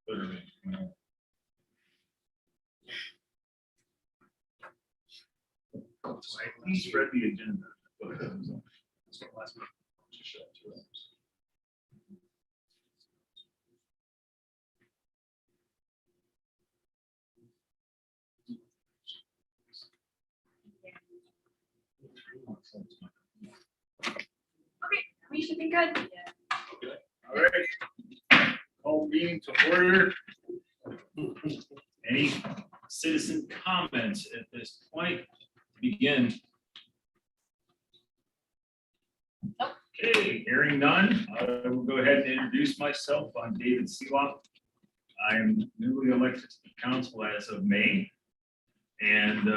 Literally. So I at least read the agenda. That's what last month. Just showed 2 hours. Okay, we should be good. Okay. All right. Call meeting to order. Any citizen comments at this point to begin? Okay, hearing none, I will go ahead and introduce myself. I'm David Seeloff. I am newly elected to the council as of May and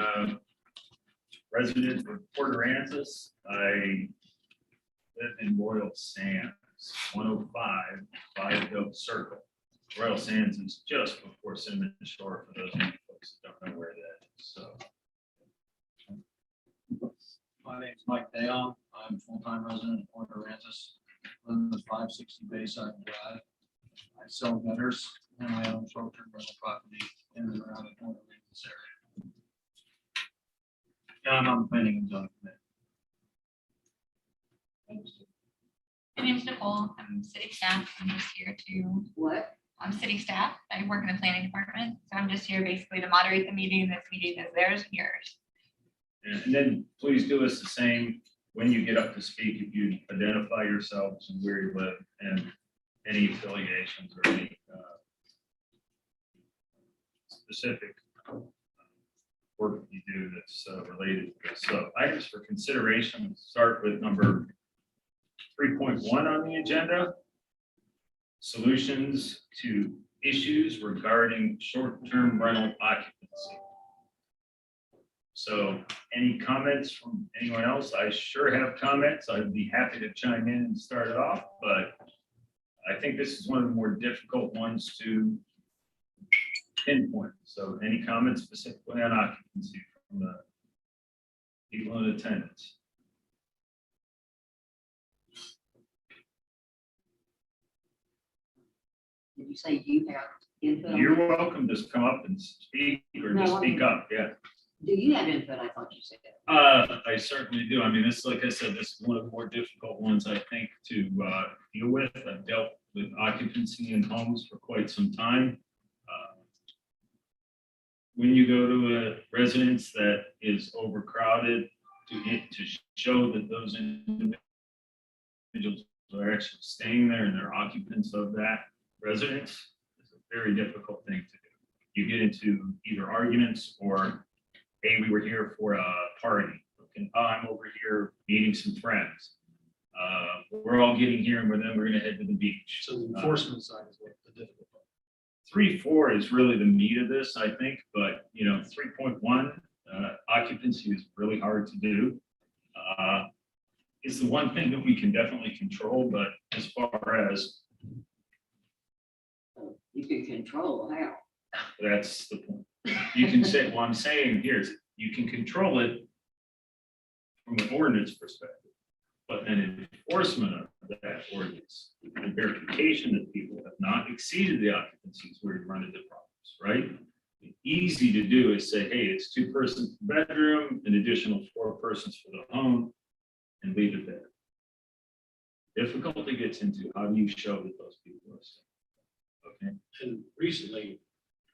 resident of Port Aransas. I live in Royal Sands, 105 Five Dove Circle. Royal Sands is just before Cinnamon Shore, for those of you folks that don't know where that is. So, My name is Mike Dayon. I'm a full-time resident of Port Aransas. Live at 560 Bayside Drive. I sell gutters and I own short-term rental property in and around the Port Aransas area. And I'm on the planning and zoning committee. Thank you. My name is Nicole. I'm city staff. I'm just here to. What? I'm city staff. I work in the planning department. So I'm just here basically to moderate the meeting. This meeting is theirs and yours. and then please do us the same when you get up to speak, if you identify yourselves and where you live and any affiliations or any specific work you do that's related to this. So items for consideration, start with number 3.1 on the agenda. Solutions to issues regarding short-term rental occupancy. So any comments from anyone else? I sure have comments. I'd be happy to chime in and start it off, but I think this is one of the more difficult ones to pinpoint. So any comments specifically on occupancy from the people in attendance? Did you say you have input? on You're it? welcome to come up and speak or just No, I speak mean- up. Yeah. Do you have input? I thought you said. I certainly do. I mean, this, like I said, this is one of the more difficult ones, I think, to deal with. I've dealt with occupancy in homes for quite some time. When you go to a residence that is overcrowded, to show that those individuals are actually staying there and they're occupants of that residence is a very difficult thing to do. You get into either arguments or, hey, we were here for a party. Okay, I'm over here meeting some friends. We're all getting here and then we're gonna head to the beach. So the enforcement side is what the difficult part. 3.4 is really the meat of this, I think, but 3.1 occupancy is really hard to do. It's the one thing that we can definitely control, but as far as You can control how. that's the point. You can say, what I'm saying here is you can control it from an ordinance perspective, but an enforcement of that ordinance and verification that people have not exceeded the occupancies where you run into problems, right? Easy to do is say, hey, it's 2 persons per bedroom, an additional 4 persons for the home, and leave it there. Difficulty gets into how do you show that those people are staying. Okay. And recently,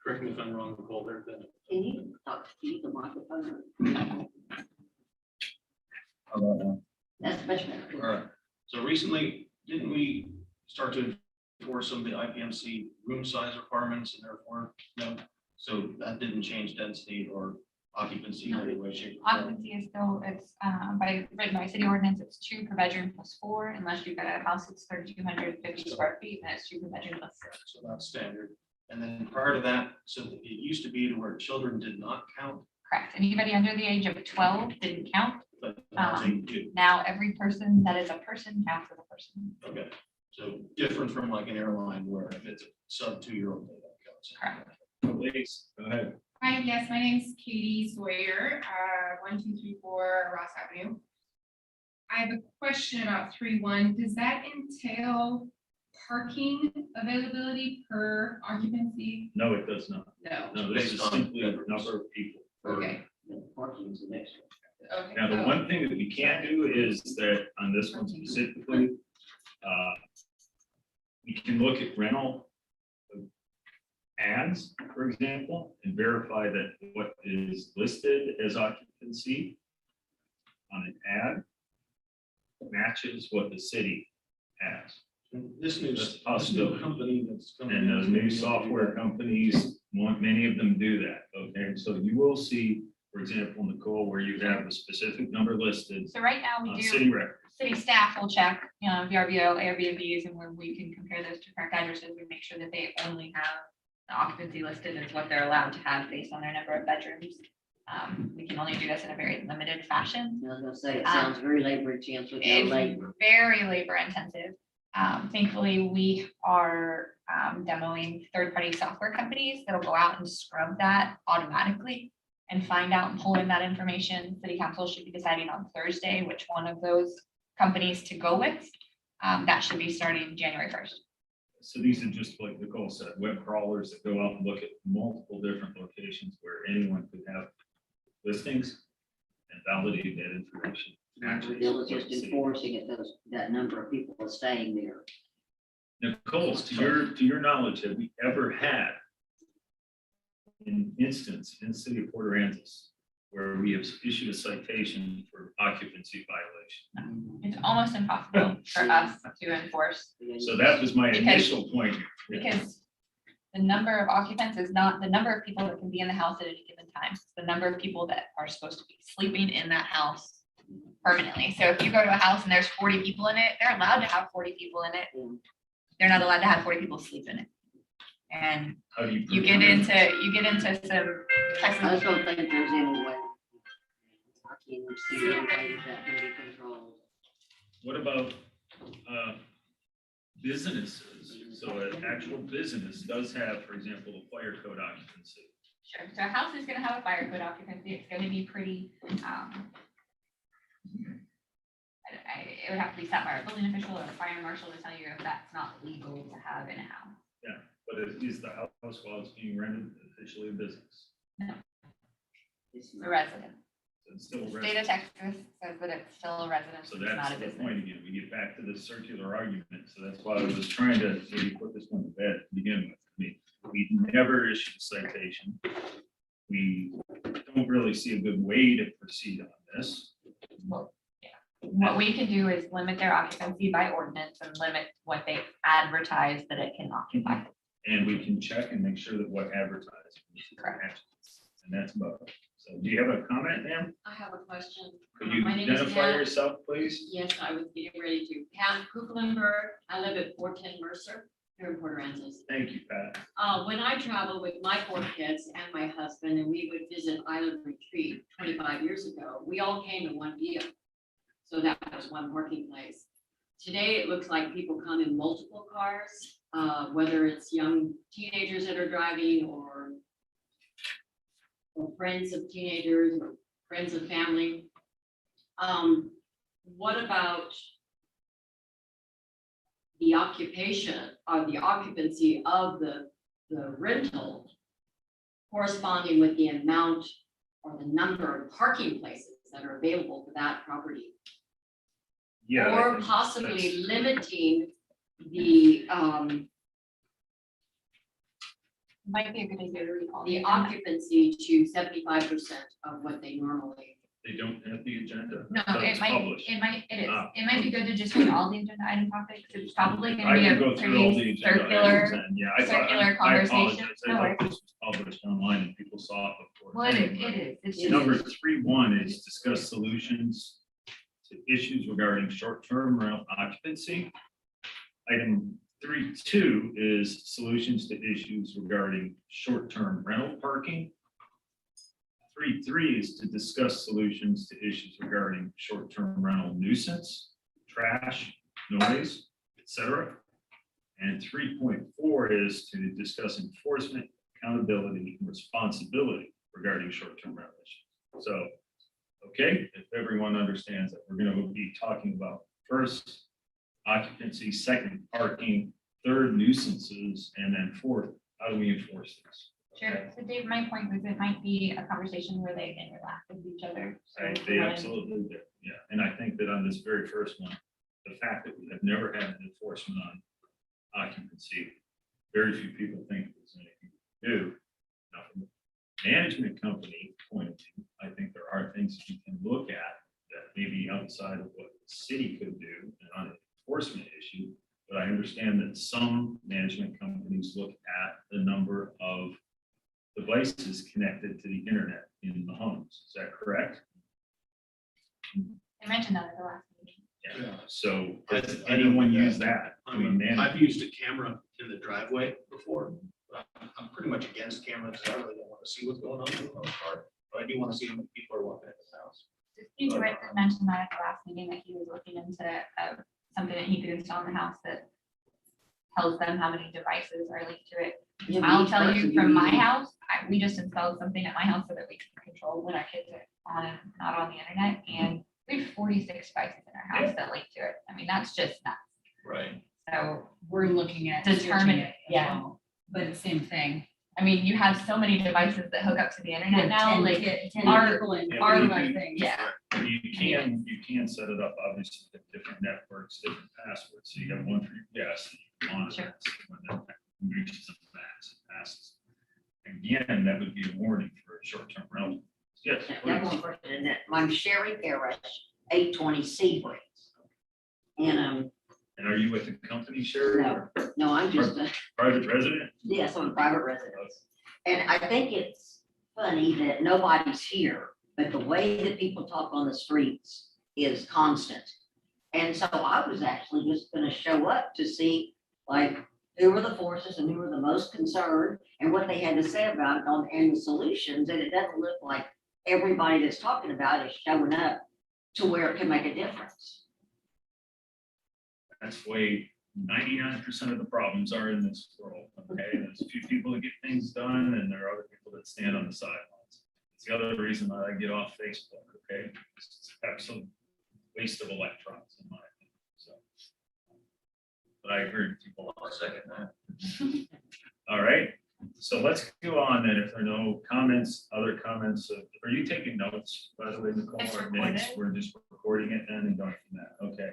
correct me if I'm wrong, Nicole, there have been. Can you talk to the microphone? How about that? That's much All better. right. So recently, didn't we start to enforce some of the IPMC room size requirements and therefore, no? So that didn't change density or occupancy in any way, shape, or form? Occupancy is still, it's written by city ordinance, it's 2 per bedroom plus 4, unless you've got a house that's 3,250 square feet, and it's 2 per bedroom plus 6. So that's standard. And then prior to that, so it used to be to where children did not count, Correct. Anybody under the age of 12 didn't count. but now they do. Now every person that is a person counts as a person. Okay. So different from like an airline where if it's a sub 2-year-old, they don't count. Correct. Ladies, go ahead. Hi, yes, my name's Katie Sawyer, 1234 Ross Avenue. I have a question about 3.1. Does that entail parking availability per occupancy? No, it does not. No. No, this is Based on simply the numbers. number of people. Okay, The parking's the next one. okay. Now, the so- one thing that we can't do is that on this one specifically, we can look at rental ads, for example, and verify that what is listed as occupancy on an ad matches what the city has. And This new, That's a this new possibility. company that's coming. And in those is gonna new be able to do software that. companies, many of them do that, okay? So you will see, for example, Nicole, where you have a specific number listed So right now we on do. city records. City staff will check, VRBO, Airbnbs, and where we can compare those to correct addresses, we make sure that they only have the occupancy listed as what they're allowed to have based on their number of bedrooms. We can only do this in a very limited fashion. I was gonna say, it sounds very labor intensive with no It's labor. very labor intensive. Thankfully, we are demoing third-party software companies that'll go out and scrub that automatically and find out and pull in that information. City council should be deciding on Thursday which one of those companies to go with. That should be starting January 1st. So these are just like Nicole said, web crawlers that go out and look at multiple different locations where anyone could have listings and validate that information. We're just enforcing it, that number of people are staying there. Nicole, to your knowledge, have we ever had an instance in the city of Port Aransas where we have issued a citation for occupancy violation? It's almost impossible for us to enforce So that was my Because- initial point. because the number of occupants is not the number of people that can be in the house at any given time. It's the number of people that are supposed to be sleeping in that house permanently. So if you go to a house and there's 40 people in it, they're allowed to have 40 people in it. They're not allowed to have 40 people sleep in it. And How do you? you prove get that? into some I types just don't think there's any way. I can't see any way that can be controlled. What about businesses? So an actual business does have, for example, a fire code occupancy. Sure. So a house is gonna have a fire code occupancy. It's gonna be pretty, it would have to be set by a building official or a fire marshal to tell you if that's not legal to have in a house. But is the house while it's being rented officially a business? It's It's a not. resident. So it's still a The state residence. of Texas says that it's still a residence, So it's not that's a the business. point again. We get back to the circular argument. So that's why I was trying to maybe put this one to bed to begin with. I mean, we never issued a citation. We don't really see a good way to proceed on this. What we can do is limit their occupancy by ordinance and limit what they advertise that it can occupy. And we can check and make sure that what advertised. Correct. And that's about it. So do you have a comment, ma'am? I have a question. Could you My name is identify Pam. yourself, please? Yes, I was getting ready to. Pam Kukelenberg. I live at 410 Mercer here in Port Aransas. Thank you, Pat. When I travel with my 4 kids and my husband, and we would visit Island Retreat 25 years ago, we all came in one vehicle. So that was one working place. Today, it looks like people come in multiple cars, whether it's young teenagers that are driving or friends of teenagers or friends of family. What about the occupation or the occupancy of the rental corresponding with the amount or the number of parking places that are available for that property? Yeah. I Or think possibly that's- limiting the, Might be a good idea to read all the agenda. occupancy to 75% of what they normally. They don't have the agenda. No, so it it's might, published. it might, it is. Ah. It might be good to just read all the agenda item topics. It's probably I gonna be can a go through all the pretty agenda items circular. and, yeah, I thought, circular I conversation. apologize. No I worries. thought this was published online and people saw it before. Well, it is, Anyway, it is. It's It just, Number 3.1 is discuss solutions to issues regarding short-term rental occupancy. Item 3.2 is solutions to issues regarding short-term rental parking. 3.3 is to discuss solutions to issues regarding short-term rental nuisance, trash, noise, etc. And 3.4 is to discuss enforcement, accountability, and responsibility regarding short-term rental issues. So, okay, if everyone understands that, we're going to be talking about first occupancy, second parking, third, nuisances, and then fourth, how do we enforce this? Sure. So Dave, my point was it might be a conversation where they interact with each other. So Right, if they you wanted- absolutely do, yeah, and I think that on this very first one, the fact that we have never had an enforcement on occupancy, very few people think there's anything to do. Now, from a management company point of view, I think there are things that you can look at that may be outside of what the city could do on an enforcement issue. But I understand that some management companies look at the number of devices connected to the internet in the homes. Is that correct? I mentioned that at the last meeting. Yeah. So I- does I don't anyone do that. use that? I mean, man, I've used a camera in the driveway before. I'm pretty much against cameras. I really don't want to see what's going on in the most part, but I do want to see how many people are walking in this house. Steve Wright mentioned that at the last meeting that he was looking into something that he could install in the house that tells them how many devices are linked to it. Yeah, but I'll each tell person you from my can use- house, we just installed something at my house so that we can control when our kids are on and not on the internet. And we have 46 devices in our house that link to it. I mean, that's just nuts. Right. So We're looking at. Determine switching it, as yeah. well, But it's same thing. I mean, you have so many devices that hook up to the internet now, like, 10 our- people in Yeah, our but my you- things. yeah. You can set it up, obviously, with different networks, different passwords. So you got one for your guests, one Sure. that's when that reaches the max, it passes. Again, that would be a warning for a short-term rental. Yes, That please. one person, and that, I'm Sherry Parrish, 820 Seabreeze. And, And are you with the company, Sherry, no, or no, I'm just a, private resident? yes, I'm a private residence. And I think it's funny that nobody's here, but the way that people talk on the streets is constant. And so I was actually just gonna show up to see, like, who were the forces and who were the most concerned and what they had to say about it on, and the solutions. And it doesn't look like everybody that's talking about it is showing up to where it can make a difference. That's way 99% of the problems are in this world, okay? There's a few people that get things done and there are other people that stand on the sidelines. It's the other reason that I get off Facebook, okay? It's absolute waste of electrons in my opinion, so. But I agree with you. I'll second that. All right, so let's go on then. If there are no comments, other comments, are you taking notes, by the way, Nicole? It's or minutes? recorded. We're just recording it then and going from that, okay.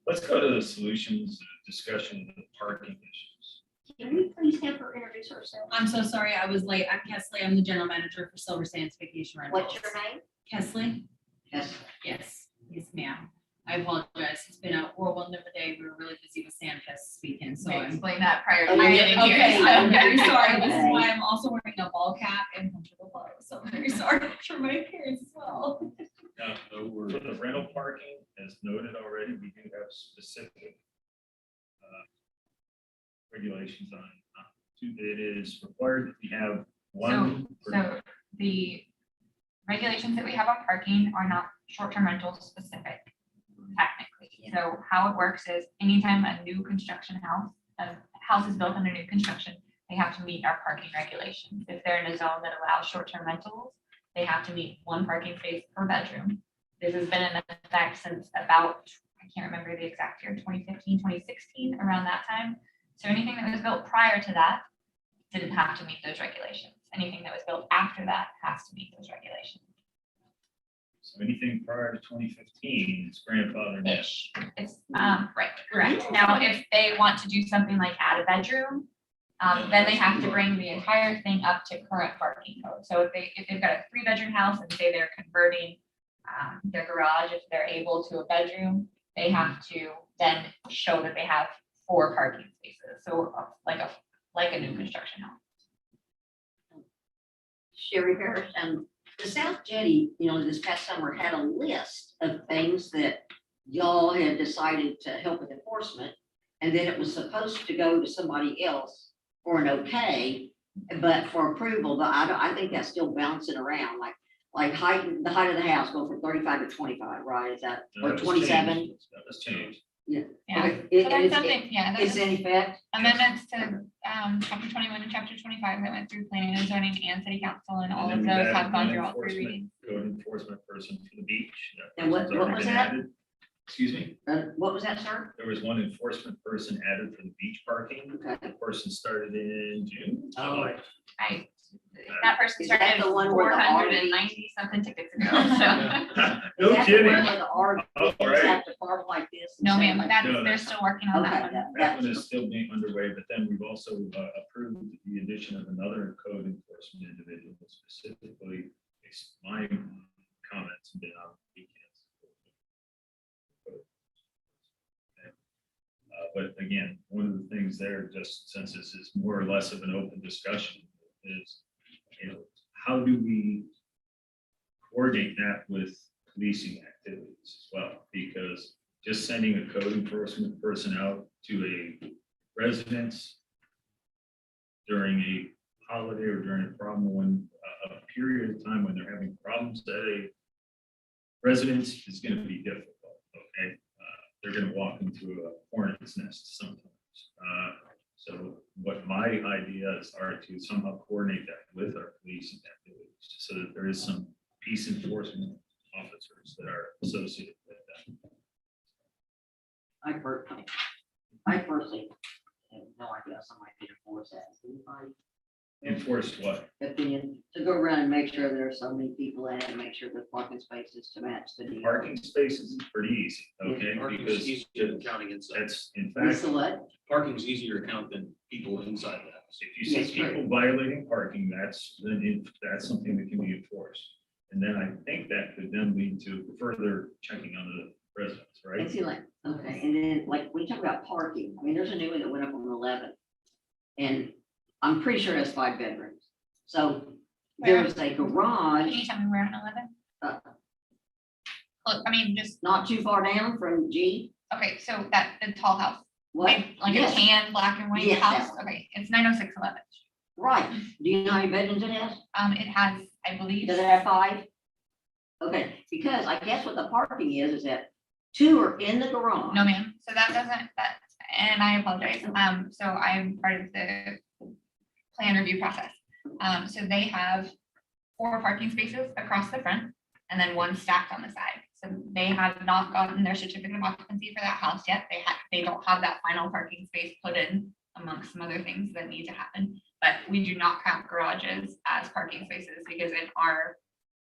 Let's go to the solutions, discussion of the parking issues. Can we please have her introduce herself? I'm so sorry, I was late. I'm Kesley. I'm the general manager for Silver Sands Vacation Rentals. What's your name? Kesley? Yes. Yes, ma'am. I apologize. It's been a whirlwind of a day. We were really busy with Sandfest this weekend, so May I'm. explain that prior to Okay, you getting here. Okay, I'm very sorry. This is Okay. why I'm also wearing a ball cap and comfortable clothes. So I'm very sorry for my appearance as well. Now, for the rental parking, as noted already, we do have specific regulations on, it is required that we have one. So the regulations that we have on parking are not short-term rental specific technically. So how it works is anytime a new construction house, a house is built under new construction, they have to meet our parking regulations. If they're in a zone that allows short-term rentals, they have to meet one parking space per bedroom. This has been in effect since about, I can't remember the exact year, 2015, 2016, around that time. So anything that was built prior to that didn't have to meet those regulations. Anything that was built after that has to meet those regulations. So anything prior to 2015 is grandfathered in. Ish. It's, right, correct. Now, if they want to do something like add a bedroom, then they have to bring the entire thing up to current parking code. So if they've got a 3-bedroom house and say they're converting their garage, if they're able to a bedroom, they have to then show that they have 4 parking spaces. So like a new construction home. Sherry Parrish, the South Jetty, this past summer had a list of things that y'all had decided to help with enforcement. And then it was supposed to go to somebody else for an okay, but for approval, but I think that's still bouncing around, like the height of the house going from 35 to 25, right? Is that, That or was 27? changed. That was changed. Yeah. Okay, So and that's it's- something, yeah. It's That's in effect? amendments to chapter 21 and chapter 25 that went through planning and zoning and city council, and all And of then we've those have added gone one through all 3 enforcement- readings. Code enforcement person for the beach. That And what person's already was been that? added. Excuse me? What was that, sir? There was one enforcement person added for the beach parking. Okay. The person started in June, Oh. July. That person Is that started the one where the 490 something tickets ago, so. Is No that the kidding. one where the Oh, right. have to park like this? and No, say ma'am, like- that's, No, they're still working on Okay, that one. That one is still being underway, but then we've also approved the addition of another code enforcement individual specifically. My comments have been on weekends. But again, one of the things there, just since this is more or less of an open discussion, is, how do we coordinate that with policing activities as well? Because just sending a code enforcement person out to a residence during a holiday or during a problem when a period of time when they're having problems at a residence is going to be difficult. Okay, they're going to walk into a hornet's nest sometimes. So what my ideas are to somehow coordinate that with our policing activities so that there is some peace enforcement officers that are associated with that. I personally have no idea somebody can enforce that. Anybody? Enforce what? Opinion, to go around and make sure there's so many in it and make sure there's parking spaces to match the deal. Parking spaces is pretty easy, okay? Parking's Because easier than counting inside. that's, in What's fact, the what? Parking's easier to count than people inside the house. if you Yes, see right. people violating parking, that's something that can be enforced. And then I think that could then lead to further checking on the residents, And right? see, like, okay, and then like, when you talk about parking, I mean, there's a new one that went up on 11. And I'm pretty sure that's 5 bedrooms. So there's a Can garage you tell me where on 11? Uh, Look, I mean, just, not too far down from G. okay, so that, the tall house, What? like a Yes, tan, black and white Yes, that house, one. okay, it's 90611. right. Do you know how many bedrooms it has? It has, I believe, Does it have 5? Okay, because I guess what the parking is that 2 are in the garage. no ma'am, so that doesn't, that, and I apologize, so I'm part of the plan review process. So they have 4 parking spaces across the front and then 1 stacked on the side. So they have not gotten their certificate of occupancy for that house yet. They don't have that final parking space put in amongst some other things that need to happen. But we do not count garages as parking spaces because in our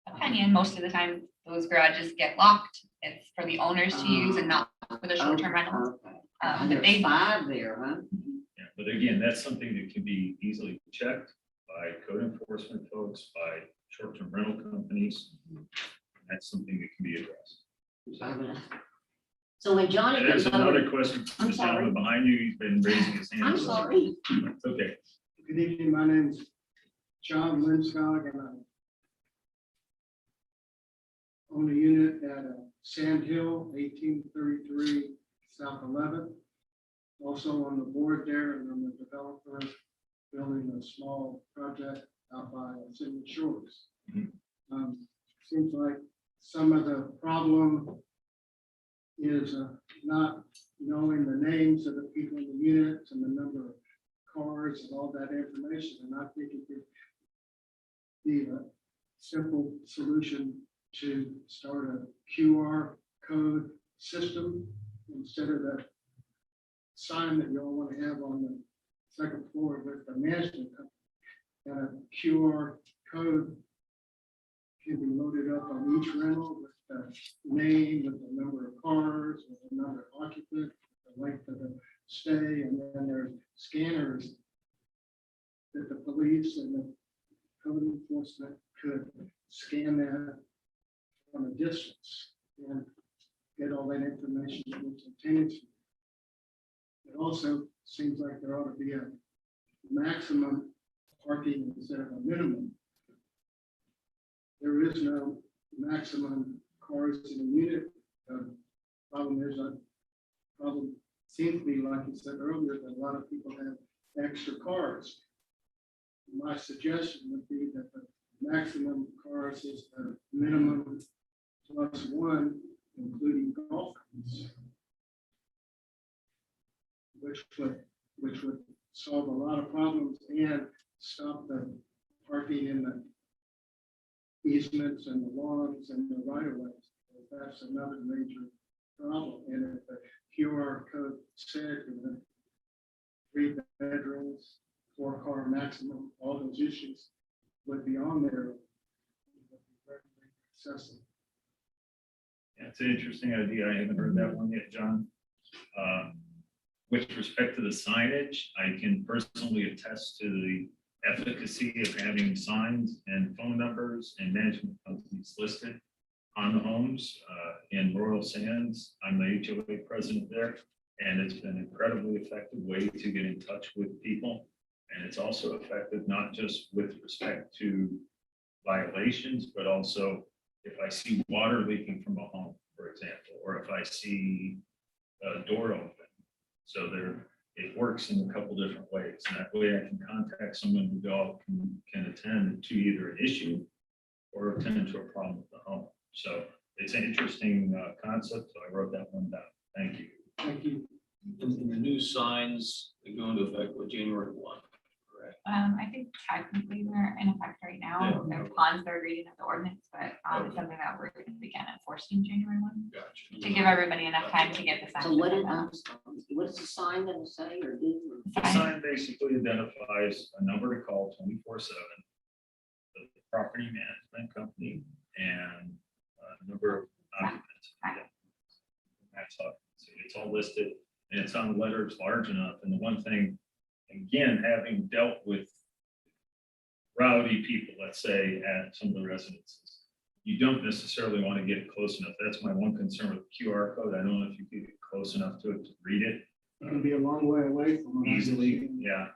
opinion, most of the time, those garages get locked. It's for the owners to use and not for the short-term rentals. Okay. But And there's they, 5 there, huh? Yeah, but again, that's something that can be easily checked by code enforcement folks, by short-term rental companies. That's something that can be addressed. So when Johnny There's comes over, another question from I'm the sorry. gentleman behind you. He's been raising his hand. I'm sorry. It's okay. Good evening, my name's John Linskog, and I own a unit at Sand Hill, 1833 South 11th. Also on the board there, and I'm a developer building a small project out by City Shores. Mhm. Seems like some of the problem is not knowing the names of the people in the units and the number of cars and all that information. And I think it could be a simple solution to start a QR code system instead of the sign that you all want to have on the second floor with the management company. And a QR code can be loaded up on each rental with the name, with the number of cars, with the number of occupants, the length of the stay, and then there's scanners that the police and the code enforcement could scan that from a distance and get all that information instantaneously. It also seems like there ought to be a maximum parking instead of a minimum. There is no maximum cars in a unit. Problem is, problem seems to be, like you said earlier, that a lot of people have extra cars. My suggestion would be that the maximum cars is the minimum plus 1, including golf carts. Which would solve a lot of problems and stop the parking in the easements and the lawns and the right of ways. That's another major problem. And if the QR code said, 3 bedrooms, 4-car maximum, all those issues would be on there. It would be very accessible. Yeah, it's an interesting idea. I haven't heard that one yet, John. With respect to the signage, I can personally attest to the efficacy of having signs and phone numbers and management companies listed on the homes in Royal Sands. I'm the HOA president there, and it's been an incredibly effective way to get in touch with people. And it's also effective not just with respect to violations, but also if I see water leaking from a home, for example, or if I see a door open. So it works in a couple different ways. And that way I can contact someone who can attend to either an issue or attend to a problem with the home. So it's an interesting concept. So I wrote that one down. Thank you. Thank you. And the new signs that go into effect with January 1, correct? I think technically they're in effect right now. They're on third reading of the ordinance, but it's something that we're going to begin enforcing January 1 Gotcha. to give everybody enough time to get the sign. So what is the sign gonna say or do? The sign basically identifies a number to call 24/7, the property management company, and a number of occupants. That's all. So it's all listed, and it's on letters large enough. And the one thing, again, having dealt with rowdy people, let's say, at some of the residences, you don't necessarily want to get close enough. That's my one concern with QR code. I don't know if you can get close enough to it to read it It can be a long way away from. what I easily. understand. Yeah.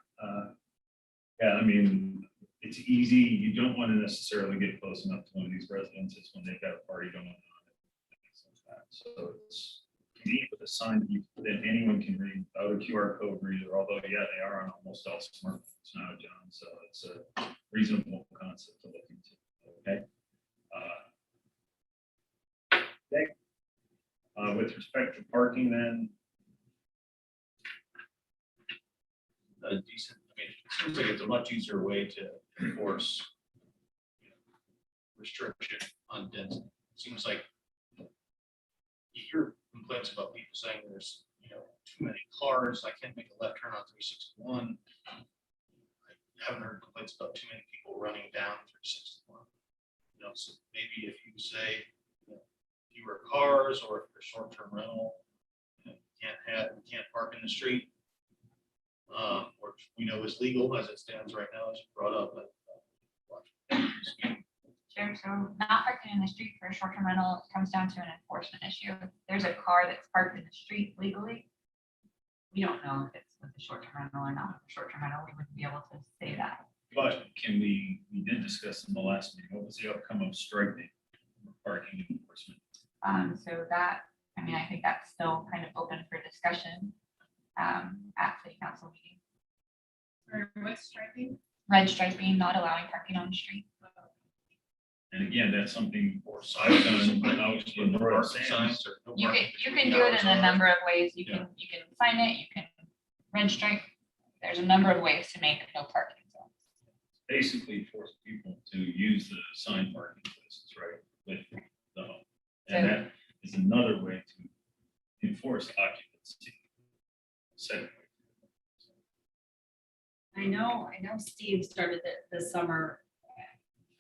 Yeah, I mean, it's easy. You don't want to necessarily get close enough to one of these residences when they've got a party going on. So it's neat with a sign that anyone can read without a QR code reader, although, yeah, they are on almost all smartphones now, John. So it's a reasonable concept to look into. Okay. With respect to parking, then, A decent, I mean, it seems like it's a much easier way to enforce restriction on density. Seems like you hear complaints about people saying there's, too many cars. I can't make a left turn on 361. I haven't heard complaints about too many people running down 361. So maybe if you say fewer cars, or if you're short-term rental, you can't park in the street. Which we know is legal as it stands right now, as you brought up. Sure. So not parking in the street for a short-term rental comes down to an enforcement issue. If there's a car that's parked in the street legally, we don't know if it's with a short-term rental or not. With a short-term rental, we wouldn't be able to say that. but we did discuss in the last meeting, what was the outcome of striking parking enforcement? So that, I think that's still kind of open for discussion at city council meeting. Or what's striking? Red striping, not allowing parking on the street. And again, that's something I've done, but I was in the Royal Sands. Signs or no You parking can do it in a number of ways. You can sign it, you can red stripe. There's a number of ways to make no parking zones. Basically force people to use the sign parking places, right, with the home. And that is another way to enforce occupancy. Second. I know Steve started it this summer,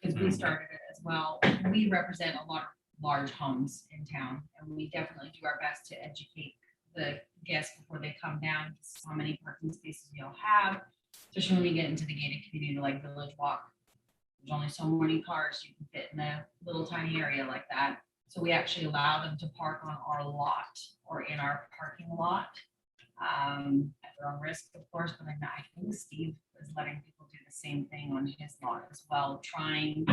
because we started it as well. We represent a lot of large homes in town, and we definitely do our best to educate the guests before they come down. This is how many parking spaces we all have, especially when we get into the gated community like Village Walk. There's only so many cars you can fit in a little tiny area like that. So we actually allow them to park on our lot or in our parking lot. At their own risk, of course, but I think Steve is letting people do the same thing on his lot as well, trying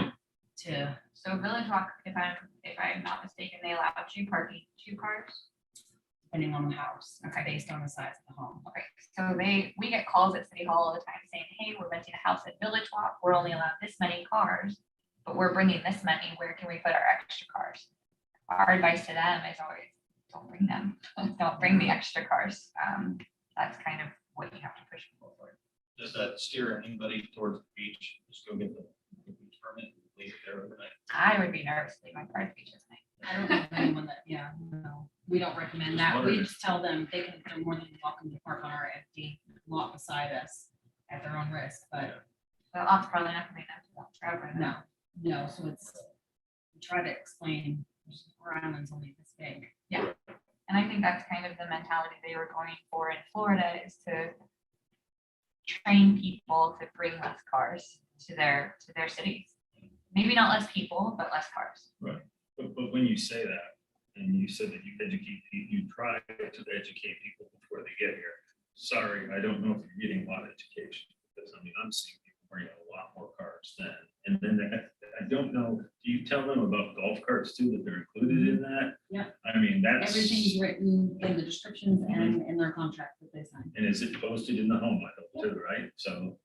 to. So Village Walk, if I'm not mistaken, they allow two cars. Depending on the house, Okay. based on the size of the home. Okay, so we get calls at City Hall all the time saying, hey, we're renting a house at Village Walk. We're only allowed this many cars, but we're bringing this many. Where can we put our extra cars? Our advice to them is always, don't bring them. Don't bring the extra cars. That's kind of what you have to push people for. Does that steer anybody towards the beach? Just go get the beach permit and leave it there overnight. I would be nervous to leave my car at the beach at night. I don't know anyone that, yeah, no, we don't recommend that. We just tell them they're more than welcome to park on our empty lot beside us at their own risk, but The lot's probably not gonna be enough forever. no, so it's, we try to explain, our island's only this big. And I think that's kind of the mentality they were going for in Florida, is to train people to bring less cars to their cities. Maybe not less people, but less cars. But when you say that, and you said that you educate people, you try to educate people before they get here. Sorry, I don't know if you're getting a lot of education, because I mean, I'm seeing people bring a lot more cars than, and then I don't know, do you tell them about golf carts too, that they're included in that? Yeah. I mean, that's. Everything's written in the descriptions and in their contract that they sign. And is it posted in the home, I hope too, right? So,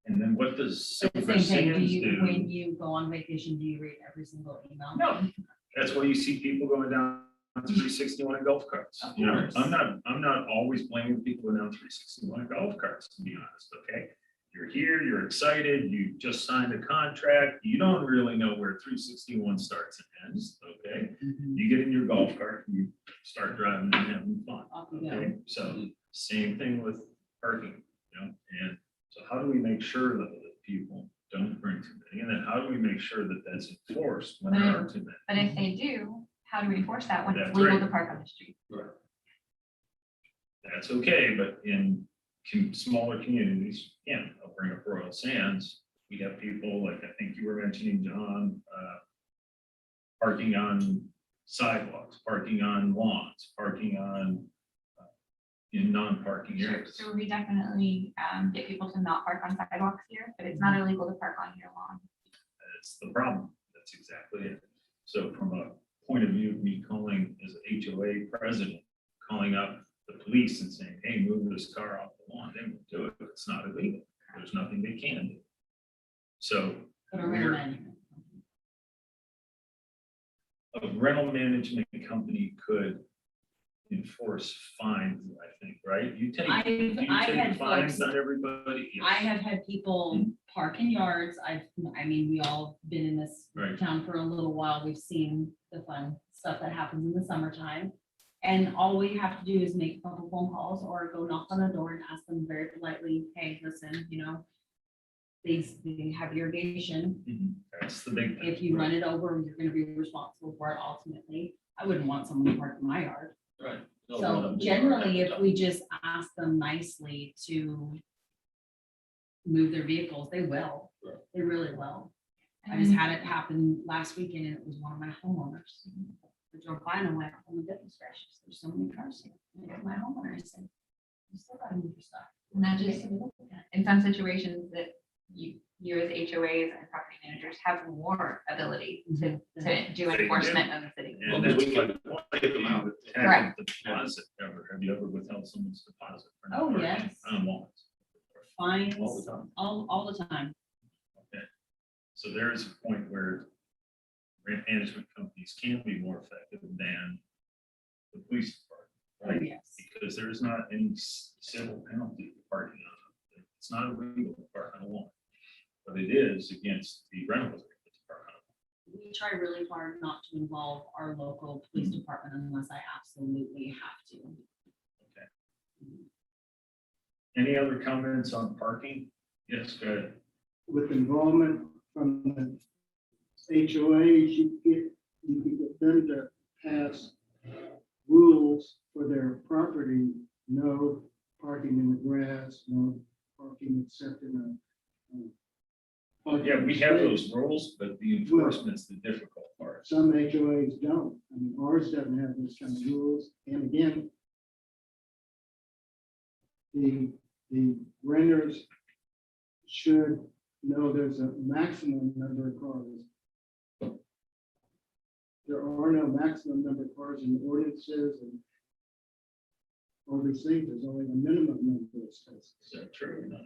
and then what does But the Silver same thing, Sands do you, when do? you go on vacation, do you read every single email? No, that's why you see people going down 361 golf carts. Of You know, course. I'm not always blaming people going down 361 golf carts, to be honest, okay? You're here, you're excited, you just signed a contract, you don't really know where 361 starts and ends, okay? Mhm. You get in your golf cart, and you start driving and having fun. Off you go. Okay, so same thing with parking, you know, and so how do we make sure that people don't bring too many? And then how do we make sure that that's enforced when there are too many? But if they do, how do we enforce that when it's That's legal right. to park on the street? That's okay, but in smaller communities, yeah, I'll bring up Royal Sands. We have people, like I think you were mentioning, John, parking on sidewalks, parking on lawns, parking on in non-parking Sure, areas. so we definitely get people to not park on sidewalks here, but it's not illegal to park on your lawn. That's the problem. That's exactly it. So from a point of view of me calling as an HOA president, calling up the police and saying, hey, move this car off the lawn, they won't do it, but it's not illegal. There's nothing they can do. So But a rental management. a rental management company could enforce fines, I think, right? You take, I've- do you I take had fines folks- on everybody? Yes. I have had people park in yards. I mean, we all been in this Right. town for a little while. We've seen the fun stuff that happens in the summertime. And all we have to do is make a couple phone calls or go knock on the door and ask them very politely, hey, listen, you know, they have irrigation. Mhm. That's the big thing. If you run it over, you're gonna be responsible for it ultimately. I wouldn't want someone to park in my yard. Right. So generally, if we just ask them nicely to move their vehicles, they will. Right. They really will. I just had it happen last weekend and it was one of my homeowners. I drove by and I went, oh my goodness gracious, there's so many cars here. And I got my homeowner, I said, you still gotta move your stuff. And that just, in some situations that you as HOAs and property managers have more ability to do They do. enforcement than the city. And that's we can why kick them out. Correct. the deposit ever. Have you ever withheld someone's deposit? for not Oh, parking yes. On lots? Fines, All the time. all the time. Okay. So there is a point where rent management companies can be more effective than the police Oh, department, right? yes. Because there is not any civil penalty for parking on it. It's not illegal to park on a lawn, but it is against the rental agreement to park on a lawn. We try really hard not to involve our local police department unless I absolutely have to. Any other comments on parking? Yes, go ahead. With involvement from the HOAs, you could get them to pass rules for their property, no parking in the grass, no parking except in a. Yeah, we have those rules, but the enforcement's the difficult part. Some HOAs don't. I mean, ours doesn't have those kind of rules. And again, the renters should know there's a maximum number of cars. There are no maximum number of cars in the ordinances and all these things. There's only a minimum number of spaces. Is that true or not?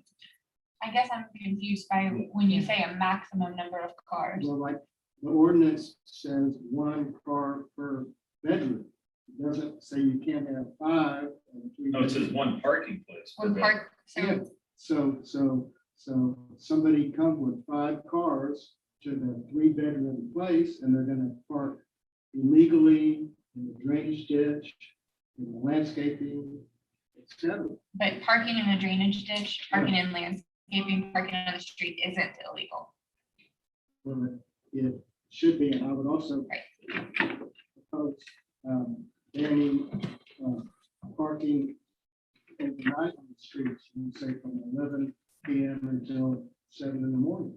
I guess I'm confused by when you say a maximum number of cars. Well, like the ordinance says 1 car per bedroom. It doesn't say you can't have 5. and 3 No, it says bedrooms. one parking place. per One bed. park, Yeah. so So somebody come with 5 cars to the 3-bedroom place and they're gonna park illegally in the drainage ditch, in the landscaping, etc. But parking in a drainage ditch, parking in landscaping, parking on the street isn't illegal. Well, it should be, and I would also propose banning parking overnight on the streets, you say from 11 p.m. until 7 in the morning.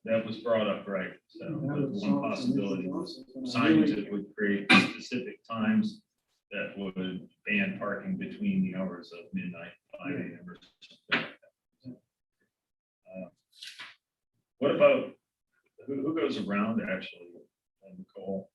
That was brought up, right? So That that's would one solve some possibility. issues also, but I Signage really- that would create specific times that would ban parking between the hours of midnight, 5 a.m. or something like that. What about, who goes around actually, Nicole,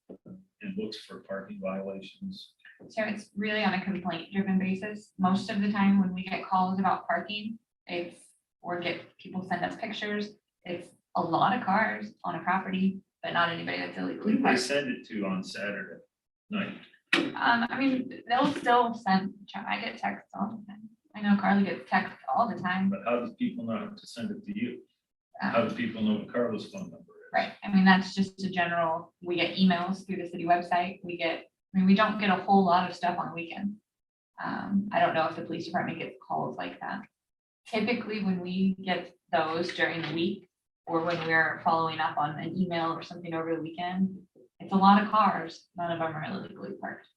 and looks for parking violations? So it's really on a complaint driven basis. Most of the time when we get calls about parking, it's, or get people send us pictures, it's a lot of cars on a property, but not anybody that's Who illegally do they parked. send it to on Saturday night? I mean, they'll still send, I get texts all the time. I know Carly gets texts all the time. But how does people know how to send it to you? How do people know what Carla's phone number is? Right, I mean, that's just a general, we get emails through the city website, we get, I mean, we don't get a whole lot of stuff on weekends. I don't know if the police department gets calls like that. Typically, when we get those during the week, or when we're following up on an email or something over the weekend, it's a lot of cars, none of them are illegally parked.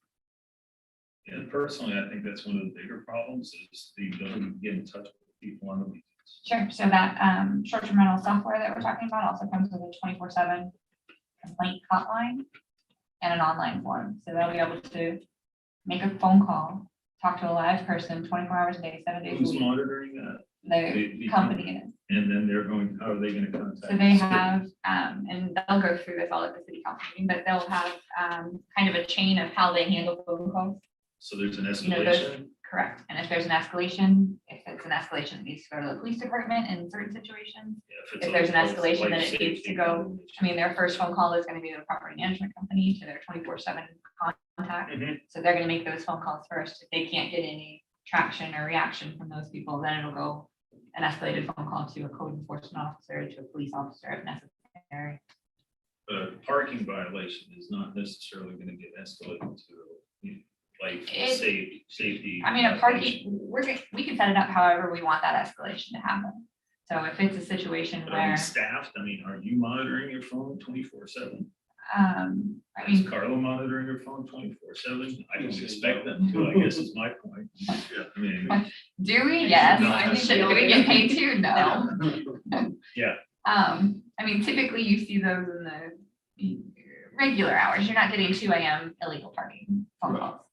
And personally, I think that's one of the bigger problems is the ability to get in touch with people on the weekends. Sure, so that short-term rental software that we're talking about also comes with a 24/7 complaint hotline and an online form. So they'll be able to make a phone call, talk to a live person 24 hours a day, 7 days a Who's week. monitoring that? The company is. And then they're going, how are they gonna contact? So they the city? have, and they'll go through this all at the city council meeting, but they'll have kind of a chain of how they handle phone calls. So there's an You know, those- escalation? Correct. And if there's an escalation, if it's an escalation, it needs to go to the police department in certain situations. Yeah, it's If there's an like escalation, then it life needs to safety go, violation. I mean, their first phone call is going to be to the property management company, to their 24/7 contact. Mhm. So they're going to make those phone calls first. If they can't get any traction or reaction from those people, then it'll go an escalated phone call to a code enforcement officer, to a police officer if necessary. But a parking violation is not necessarily gonna get escalated to, you know, like, It- safety. I mean, a violation. parking, we can set it up however we want that escalation to happen. So if it's a situation But are we where, staffed? I mean, are you monitoring your phone 24/7? I Is mean, Carla monitoring her phone 24/7? I don't expect them to, I guess is my point. Yeah, I mean, do we? Yes. Not I think, do necessarily. we get paid to? No. Yeah. I mean, typically you see those in the regular hours. You're not getting 2 a.m. illegal parking phone Right. calls.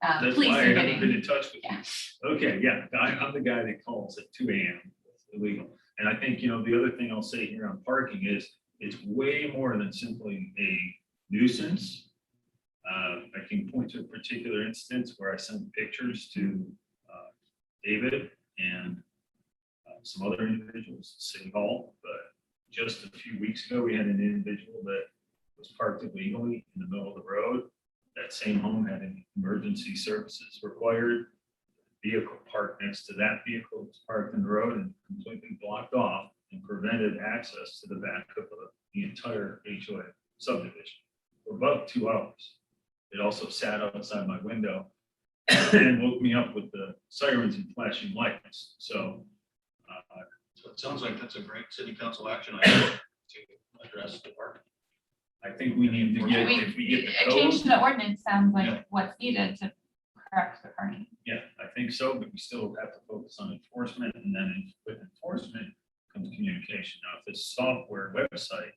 that's Police why I are haven't been getting, in touch with yeah. you. Okay, yeah, I'm the guy that calls at 2 a.m. It's illegal. And I think, the other thing I'll say here on parking is it's way more than simply a nuisance. I can point to a particular instance where I sent pictures to David and some other individuals at City Hall, but just a few weeks ago, we had an individual that was parked illegally in the middle of the road. That same home had an emergency services required. Vehicle parked next to that vehicle was parked in the road and completely blocked off and prevented access to the back of the entire HOA subdivision for about 2 hours. It also sat outside my window and woke me up with the sirens and flashing lights. So So it sounds like that's a great city council action item to address the park. I think we need to get, if we get A the change code, to the ordinance sounds Yeah. like what's needed to correct the parking. yeah, I think so, but we still have to focus on enforcement, and then with enforcement comes communication. Now, if this software website,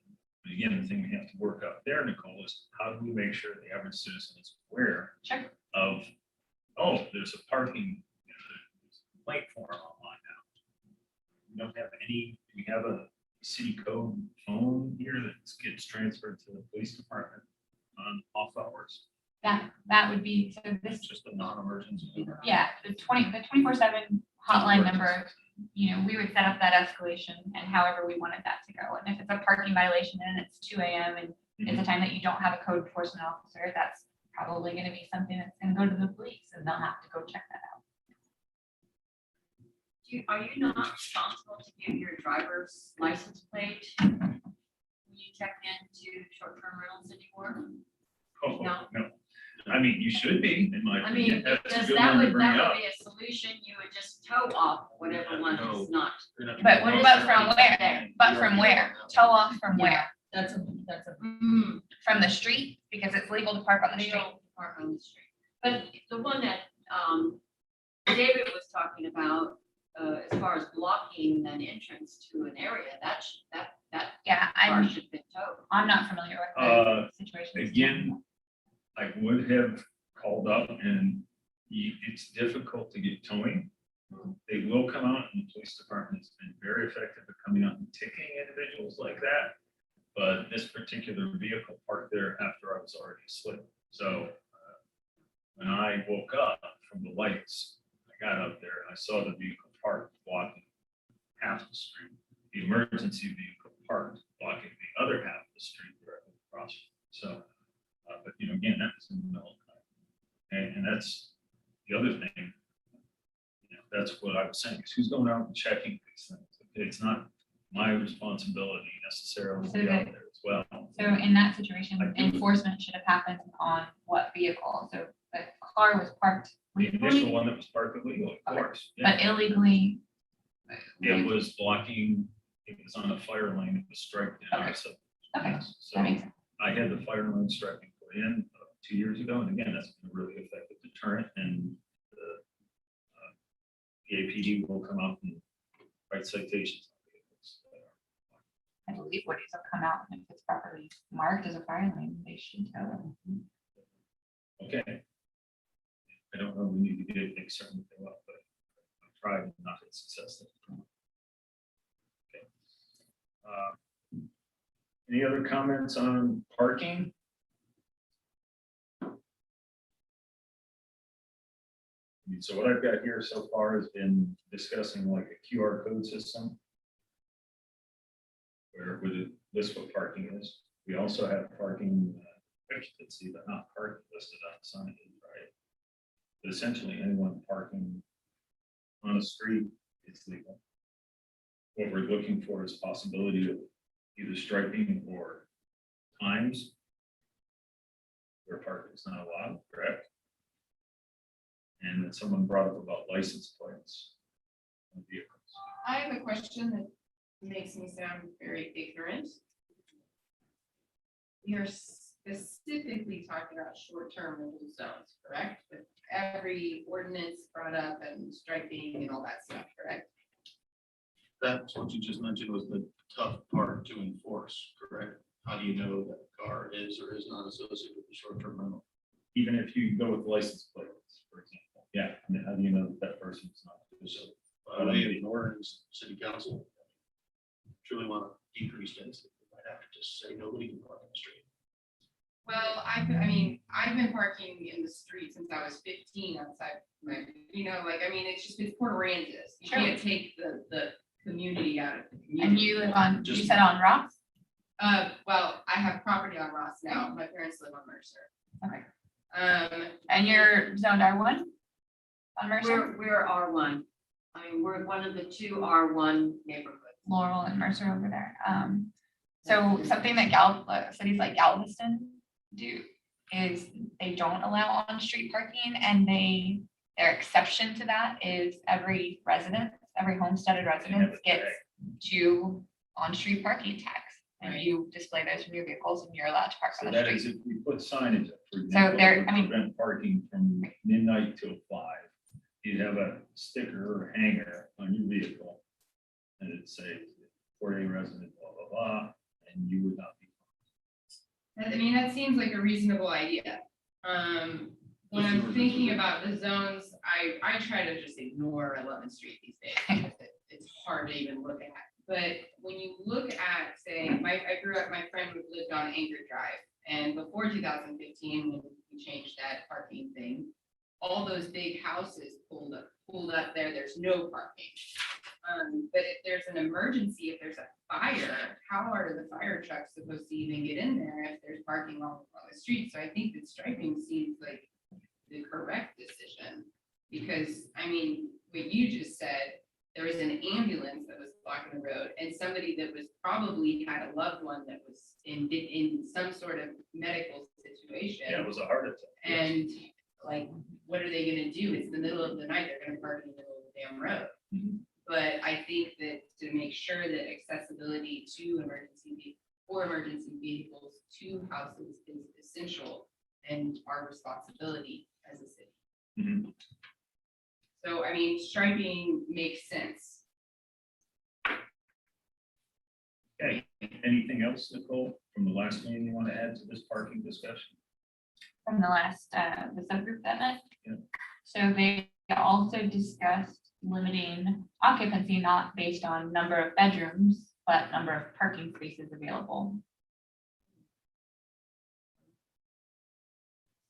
again, the thing we have to work out there, Nicole, is how do we make sure the average citizen is aware Sure. of, oh, there's a parking, there's a complaint form online now. We don't have any, do we have a city code phone here that gets transferred to the police department on off hours? That would be, so this, It's just a non-emergency number. yeah, the 24/7 hotline number, we would set up that escalation and however we wanted that to go. And if it's a parking violation and it's 2 a.m. and it's a time that you don't have a code enforcement officer, that's probably going to be something that's going to go to the police and they'll have to go check that out. Are you not responsible to give your driver's license plate you check into short-term rentals anymore? Oh, No. no. I mean, you should be, in my I mean, opinion. That's a because good that one to would, bring that up. would be a solution, you would just tow off whatever one is not. But from where? But from where? Tow off from where? That's a, From the street? Because it's legal to park on the They street. don't park on the street. But the one that, David was talking about, as far as blocking an entrance to an area, that Yeah, car should be towed. I'm not familiar with Uh, the situation. Again, I would have called up and it's difficult to get towing. They will come out, and the police department has been very effective at coming out and ticking individuals like that. But this particular vehicle parked there after I was already asleep. So when I woke up from the lights, I got up there, I saw the vehicle parked blocking half the street. The emergency vehicle parked blocking the other half of the street directly across. So, but you know, again, that's in the middle of the night. And that's the other thing. You know, that's what I was saying, is who's going out and checking these things? It's not my responsibility necessarily to be out there as well. So in that situation, I think- enforcement should have happened on what vehicle? So the car was parked The initial legally, one that was parked illegally, of Okay. course. Yeah. but illegally. It was blocking, it was on a fire lane, it was striped in. Okay. So, Okay, yes. So that makes sense. I had the fire lane striping put in 2 years ago, and again, that's been a really effective deterrent, and the APD will come out and write citations. I believe what has come out, and if it's properly marked as a fire lane, they should tow it. Okay. I don't know, we need to get a certain thing up, but I've tried and not had success. Okay. Any other comments on parking? So what I've got here so far has been discussing like a QR code system, where it would list what parking is. We also have parking occupancy, but not parking listed on the sign, right? But essentially, anyone parking on a street is legal. What we're looking for is possibility of either striping or times where parking is not allowed, correct? And then someone brought up about license plates on vehicles. I have a question that makes me sound very ignorant. You're specifically talking about short-term rental zones, correct? With every ordinance brought up and striping and all that stuff, correct? That's what you just mentioned was the tough part to enforce, correct? How do you know that a car is or is not associated with the short-term rental? Even if you go with license plates, for example. Yeah, I mean, how do you know that that person's not? So, by way of an ordinance, city council truly want to decrease density, we might have to just say nobody can park on the street. Well, I mean, I've been parking in the street since I was 15 outside, my, it's just, it's Port Aransas. You Sure. can't take the community out of the community. And you live on, you Just- said on Ross? Well, I have property on Ross now. My parents live on Mercer. Okay. And you're zoned R1? On Mercer? We're R1. I mean, we're one of the two R1 neighborhoods. Laurel and Mercer over there. So something that cities like Galveston do is they don't allow on-street parking, and their exception to that is every homesteaded resident gets 2 on-street parking tags. And you display those in your vehicles and you're allowed to park So on the that is street. if we put signage up, for example, there- that would prevent parking from midnight till 5. You'd have a sticker or hanger on your vehicle. And it'd say, Port A resident, blah, blah, blah, and you would not be. I mean, that seems like a reasonable idea. When I'm thinking about the zones, I try to just ignore 11th Street these days. Because it's hard to even look at. But when you look at, say, I grew up, my friend lived on Anchor Drive. And before 2015, when we changed that parking thing, all those big houses pulled up there, there's no parking. But if there's an emergency, if there's a fire, how are the fire trucks supposed to even get in there if there's parking all along the street? So I think that striping seems like the correct decision. Because, I mean, what you just said, there was an ambulance that was blocking the road, and somebody that was probably had a loved one that was in some sort of medical situation. Yeah, it was a heart attack. And like, what are they gonna do? It's the middle of the night, they're gonna park in the middle of the damn road. Mhm. But I think that to make sure that accessibility to emergency vehicles to houses is essential and our responsibility as a city. Mhm. So, I mean, striping makes sense. Okay, anything else, Nicole, from the last meeting you want to add to this parking discussion? From the last, the subgroup that met. Yeah. So they also discussed limiting occupancy not based on number of bedrooms, but number of parking spaces available.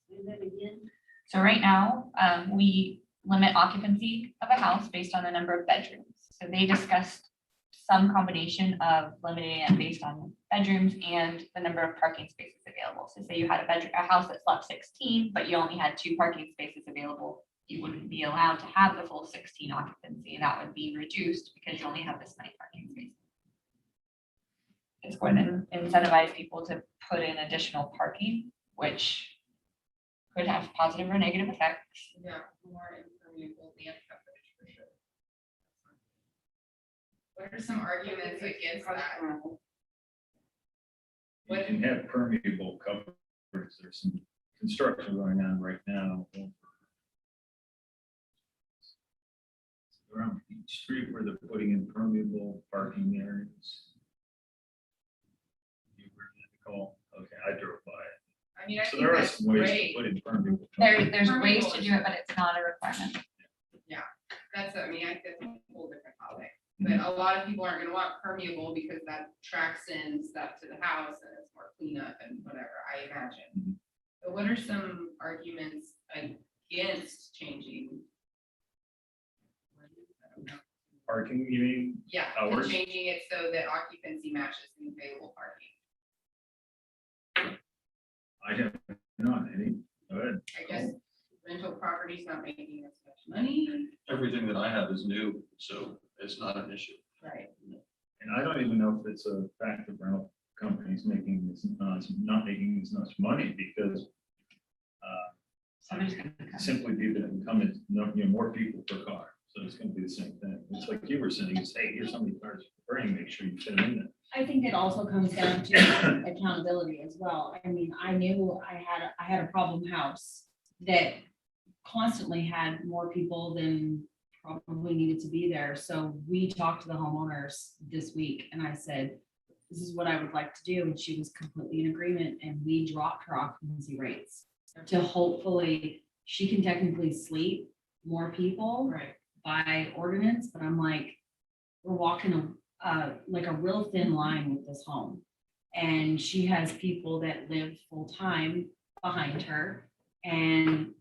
Say that again? So right now, we limit occupancy of a house based on the number of bedrooms. So they discussed some combination of limiting it based on bedrooms and the number of parking spaces available. So say you had a house that slept 16, but you only had 2 parking spaces available, you wouldn't be allowed to have the full 16 occupancy, and that would be reduced because you only have this many parking spaces. It's going to incentivize people to put in additional parking, which could have positive or negative effects. Yeah, more impermeable land coverage for sure. What are some arguments against that? You can have permeable coverage. There's some construction going on right now. Around each street where they're putting in permeable parking areas. You were in the call, okay, I drove by it. I mean, I So think there are that's some ways to great. put in permeable. There's ways to do it, but it's not a requirement. That's, I mean, that's a whole different topic. But a lot of people aren't gonna want permeable because that tracks in stuff to the house and it's more cleanup and whatever, I imagine. But what are some arguments against changing? I don't know. Parking, you mean? Yeah, to Hours? changing it so that occupancy matches the available parking. I have not any. Go ahead. I guess rental property's not making as much money. Everything that I have is new, so it's not an issue. Right. And I don't even know if it's a fact of rental companies making this, not making as much money because Somebody's gonna come. simply people that come in, more people per car. So it's gonna be the same thing. It's like you were saying, is, hey, here's how many cars you're bringing, make sure you fit them in there. I think it also comes down to accountability as well. I mean, I knew I had a problem house that constantly had more people than probably needed to be there. So we talked to the homeowners this week and I said, this is what I would like to do. And she was completely in agreement and we dropped her occupancy rates to hopefully she can technically sleep more people Right. by ordinance, but I'm like, we're walking like a real thin line with this home. And she has people that live full-time behind her. And,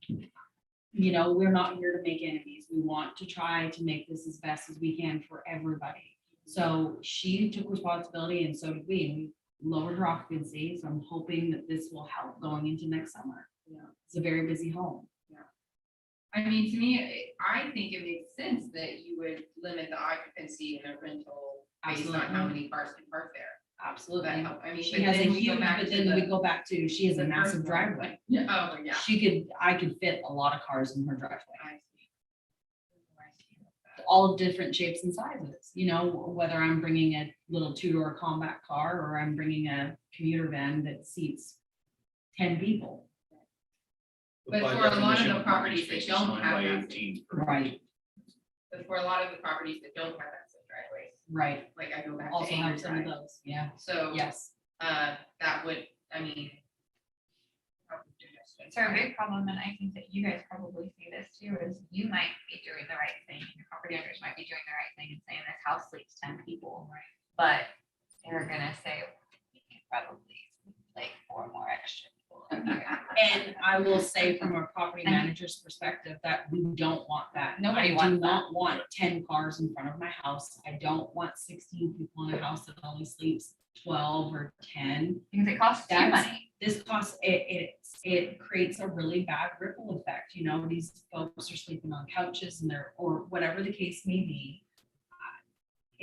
we're not here to make enemies. We want to try to make this as best as we can for everybody. So she took responsibility and so did we. We lowered her occupancy. So I'm hoping that this will help going into next summer. It's a very busy home. I mean, to me, I think it makes sense that you would limit the occupancy in a rental based on how many cars can park there. Absolutely. That help, I mean, She but has a then we huge, go back but to then we the. go back to, she has a the massive first one. driveway. Yeah, oh, yeah. I could fit a lot of cars in her driveway, I see. all different shapes and sizes, whether I'm bringing a little 2-door combat car or I'm bringing a commuter van that seats 10 people. But by for a lot of definition, the parking properties that space is don't 9 have by that. 18. Right, But for a lot of the properties that don't have access driveways, right. like I go back to Also have Ames some of Drive. those, yeah, So, yes. that would, I mean. So a big problem, and I think that you guys probably see this too, is you might be doing the right thing, your property owners might be doing the right thing and saying this house sleeps 10 people. Right. But they're gonna say, we can probably sleep like 4 more extra people in here. And I will say from a property manager's perspective that we don't want that. Nobody I wants do not want 10 cars in front of my house. I don't want 16 people in a house that only sleeps 12 or 10. Because it costs you That's- money. This costs, it creates a really bad ripple effect, these folks are sleeping on couches and or whatever the case may be.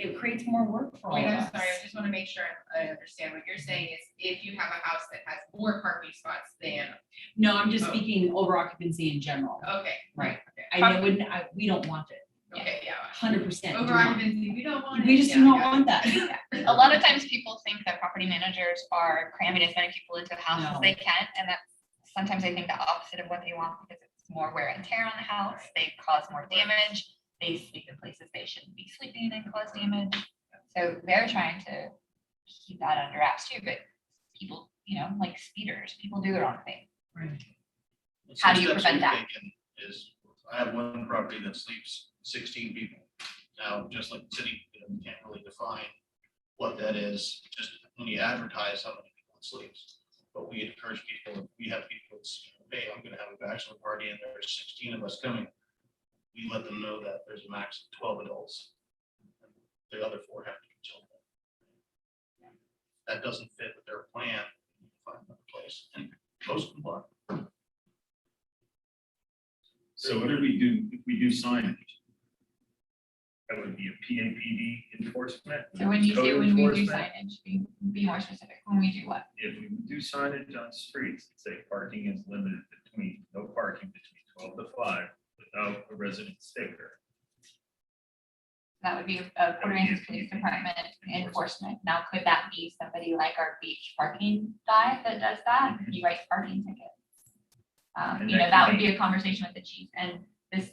it creates more work for all Wait, of I'm us. sorry, I just want to make sure I understand what you're saying is if you have a house that has more parking spots than, No, I'm just Oh. speaking over occupancy in general. okay. Right. Okay. I wouldn't, we don't want it, Okay, yeah. 100%. Over occupancy, we don't want it. We just do Yeah, not got want it. that. A lot of times people think that property managers are cramming as many people into a house as No. they can, and that's sometimes I think the opposite of what they want, because it's more wear and tear on the house, they cause more damage, they sleep in places they shouldn't be sleeping and cause damage. So they're trying to keep that under wraps too, but people, like speeders, people do their own thing. Right. How do Some you steps prevent we've that? taken Is, I have one property that sleeps 16 people. Now, just like the city, we can't really define what that is, just when you advertise how many people it sleeps. But we encourage people, if we have people, it's, hey, I'm gonna have a bachelor party and there's 16 of us coming. We let them know that there's a max of 12 adults. The other 4 have to be children. That doesn't fit with their plan, find another place, and most comply. So what do we do if we do signage? That would be a PAPD enforcement? So when you say code when we do enforcement? signage, be more specific, when we do what? If we do signage on streets, say parking is limited between, no parking between 12 to 5 without a resident sticker. That would be a Port Aransas Police Department enforcement. Now, could that be somebody like our beach parking guy that does that? He writes parking tickets. And That would be a conversation with the chief, and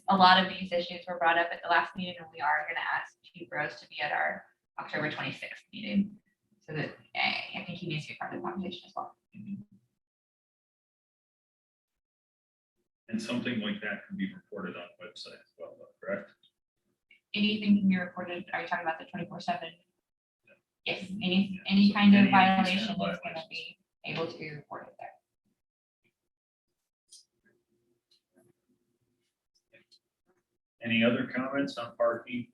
a lot of these issues were brought up at the last meeting, and we are gonna ask Chief Rose to be at our October 26th meeting. So that, I think he needs to be part of the conversation as well. And something like that can be reported on the website as well, correct? Anything can be reported, are you talking about the 24/7? Yes, any kind of Any violation is violations. gonna be able to be reported there. Any other comments on parking?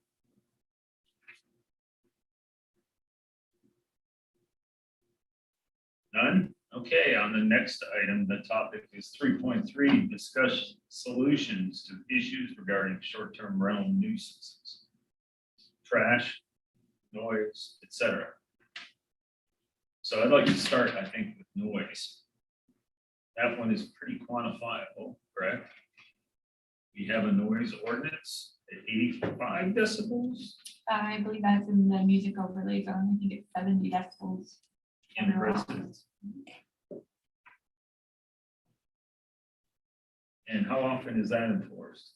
None? Okay, on the next item, the topic is 3.3, discuss solutions to issues regarding short-term rental nuisances. Trash, noise, etc. So I'd like to start, I think, with noise. That one is pretty quantifiable, correct? We have a noise ordinance at 85 decibels I believe that's in the music overlay zone, I think it's 70 decibels. in the residence. And how often is that enforced?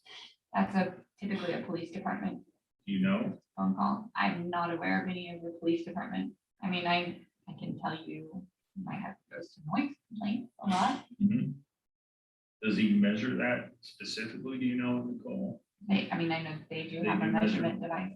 That's typically a police department Do you know? phone call. I'm not aware of any of the police department. I mean, I can tell you, might have goes to noise complaints a lot. Does he measure that specifically? Do you know, Nicole? I know they do They have a do measurement device.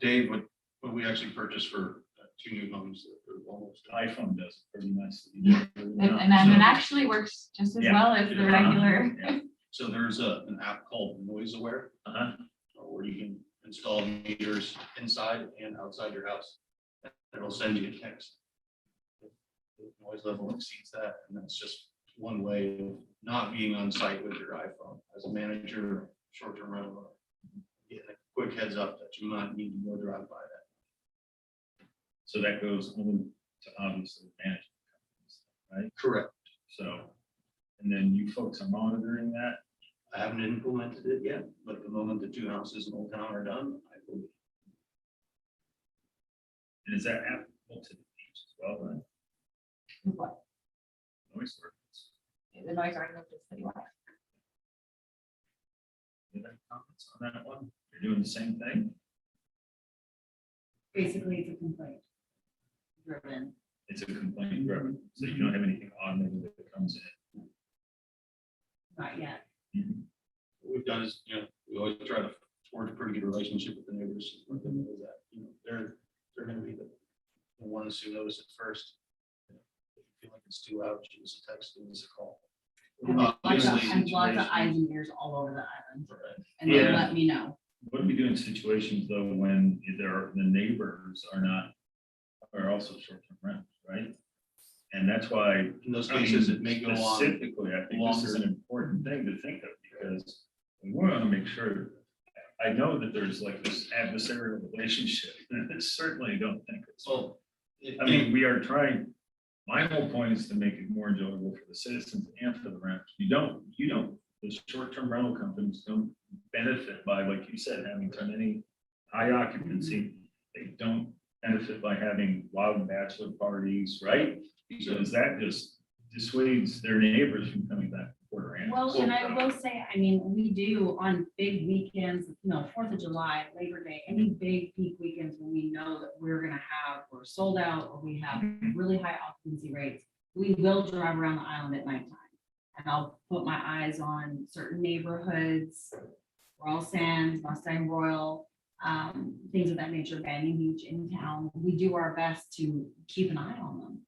Dave, what we actually purchased for 2 new homes that are almost. iPhone does it pretty nicely. And then it actually works just as Yeah. well as the regular. Yeah. So there's an app called Noise Aware, Uh-huh. where you can install meters inside and outside your house. And it'll send you a text. If the noise level exceeds that, and that's just one way of not being on site with your iPhone as a manager, short-term rental. Getting a quick heads up that you might need to go drive by that. So that goes only to obviously management companies, right? Correct. So, and then you folks are monitoring that. I haven't implemented it yet, but the moment the 2 houses in Old Town are done, I will. And is that applicable to the beach as well, then? What? Noise ordinance. The noise ordinance is citywide. Any other comments on that one? You're doing the same thing? Basically, it's a complaint. Driven. It's a complaint driven, so you don't have anything automated that comes in. Not yet. What we've done is, we always try to forge a pretty good relationship with the neighbors. Let them know that, they're gonna be the ones who notice it first. If you feel like it's too loud, shoot us a text, give us a call. And lots Obviously, of eyes situations- and ears all over the island, Right. and they'll Yeah. let me know. What do we do in situations though, when the neighbors are also short-term rentals, right? And that's why. In those I mean, cases, it may go on. Specifically, I think this is an longer. important thing to think of, because we want to make sure, I know that there's like this adversarial relationship, and I certainly don't think it's. Well, I mean, we are trying, my whole point is to make it more enjoyable for the citizens and for the renters. You don't, the short-term rental companies don't benefit by, like you said, having too many high occupancy. They don't benefit by having wild bachelor parties, right? Because that just dissuades their neighbors from coming back to Port Aransas. Well, and I will say, I mean, we do on big weekends, 4th of July, Labor Day, any big peak weekends when we know that we're sold out or we have really high occupancy rates, we will drive around the island at nighttime. And I'll put my eyes on certain neighborhoods, Royal Sands, Mustang Royal, things of that nature, Banyan Beach in town. We do our best to keep an eye on them.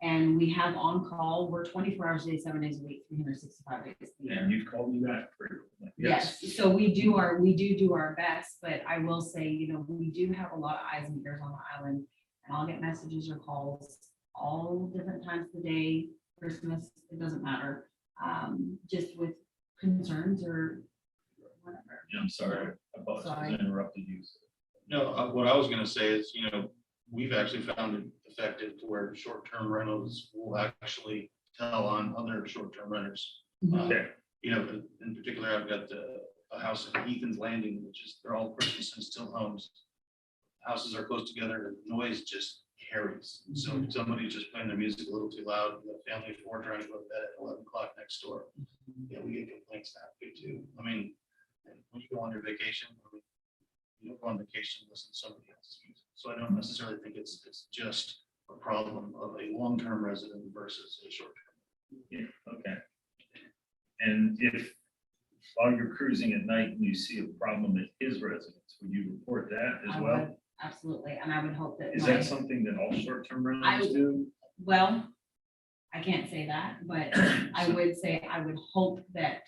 And we have on call, we're 24 hours a day, 7 days a week, 365 days a year. And you've called me back frequently. Yes, so we do our best, but I will say, we do have a lot of eyes and ears on the island. And I'll get messages or calls all different times of the day, Christmas, it doesn't matter. Just with concerns or whatever. Yeah, I'm sorry, I apologize, I interrupted you. No, what I was gonna say is, we've actually found it effective to where short-term rentals will actually tell on other short-term renters. Okay. In particular, I've got a house in Ethan's Landing, they're all purchased and still homes. Houses are close together, and the noise just carries. So if somebody's just playing their music a little too loud, you got a family of 4 trying to go to bed at 11 o'clock next door. Yeah, we get complaints that way too. I mean, when you go on your vacation, you don't go on vacation and listen to somebody else's music. So I don't necessarily think it's just a problem of a long-term resident versus a short-term. Yeah, okay. And if while you're cruising at night and you see a problem at his residence, would you report that as I well? would, absolutely, and I would hope that. Is that something that all short-term rentals do? Well, I can't say that, but I would say, I would hope that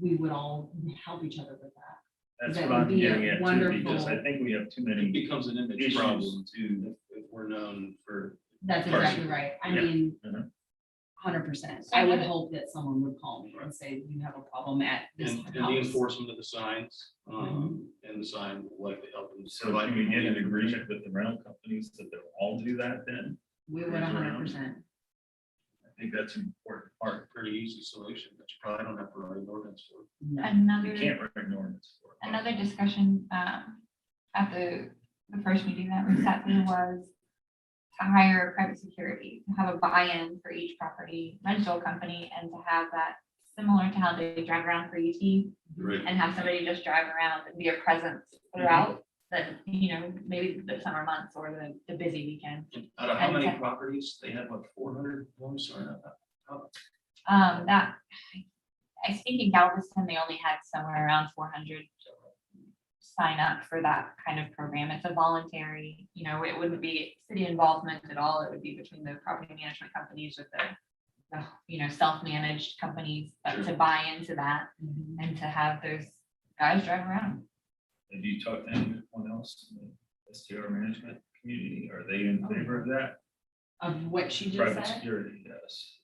we would all help each other with that. That's that what would I'm be a getting at too, because wonderful- I think we have too It many becomes an image issues problem to. if we're known for. That's Person. exactly right. I Yeah. mean, Mhm. 100%. I would hope that someone would call me and say, you have a problem at this And the house. enforcement of the signs, and the sign will likely help them. So can we get an agreement with the rental companies that they'll all do that then? We would 100%. I think that's an important part. Pretty easy solution, but you probably don't have to write an ordinance for. No. You Another, can't write an ordinance for it. another discussion, at the first meeting that we sat through was to hire private security, to have a buy-in for each property rental company, and to have that similar to how they drive around for UT, Right. and have somebody just drive around and be a presence throughout that, maybe the summer months or the busy weekend. Out of how many And- properties? They had what, 400 homes or not? That, I think in Galveston, they only had somewhere around 400 sign up for that kind of program. It's a voluntary, it wouldn't be city involvement at all. It would be between the property management companies with the self-managed companies, but to buy into that and to have those guys drive around. Have you talked to anyone else in the STR management community? Are they in favor of that? Of what she just Private said, security, yes.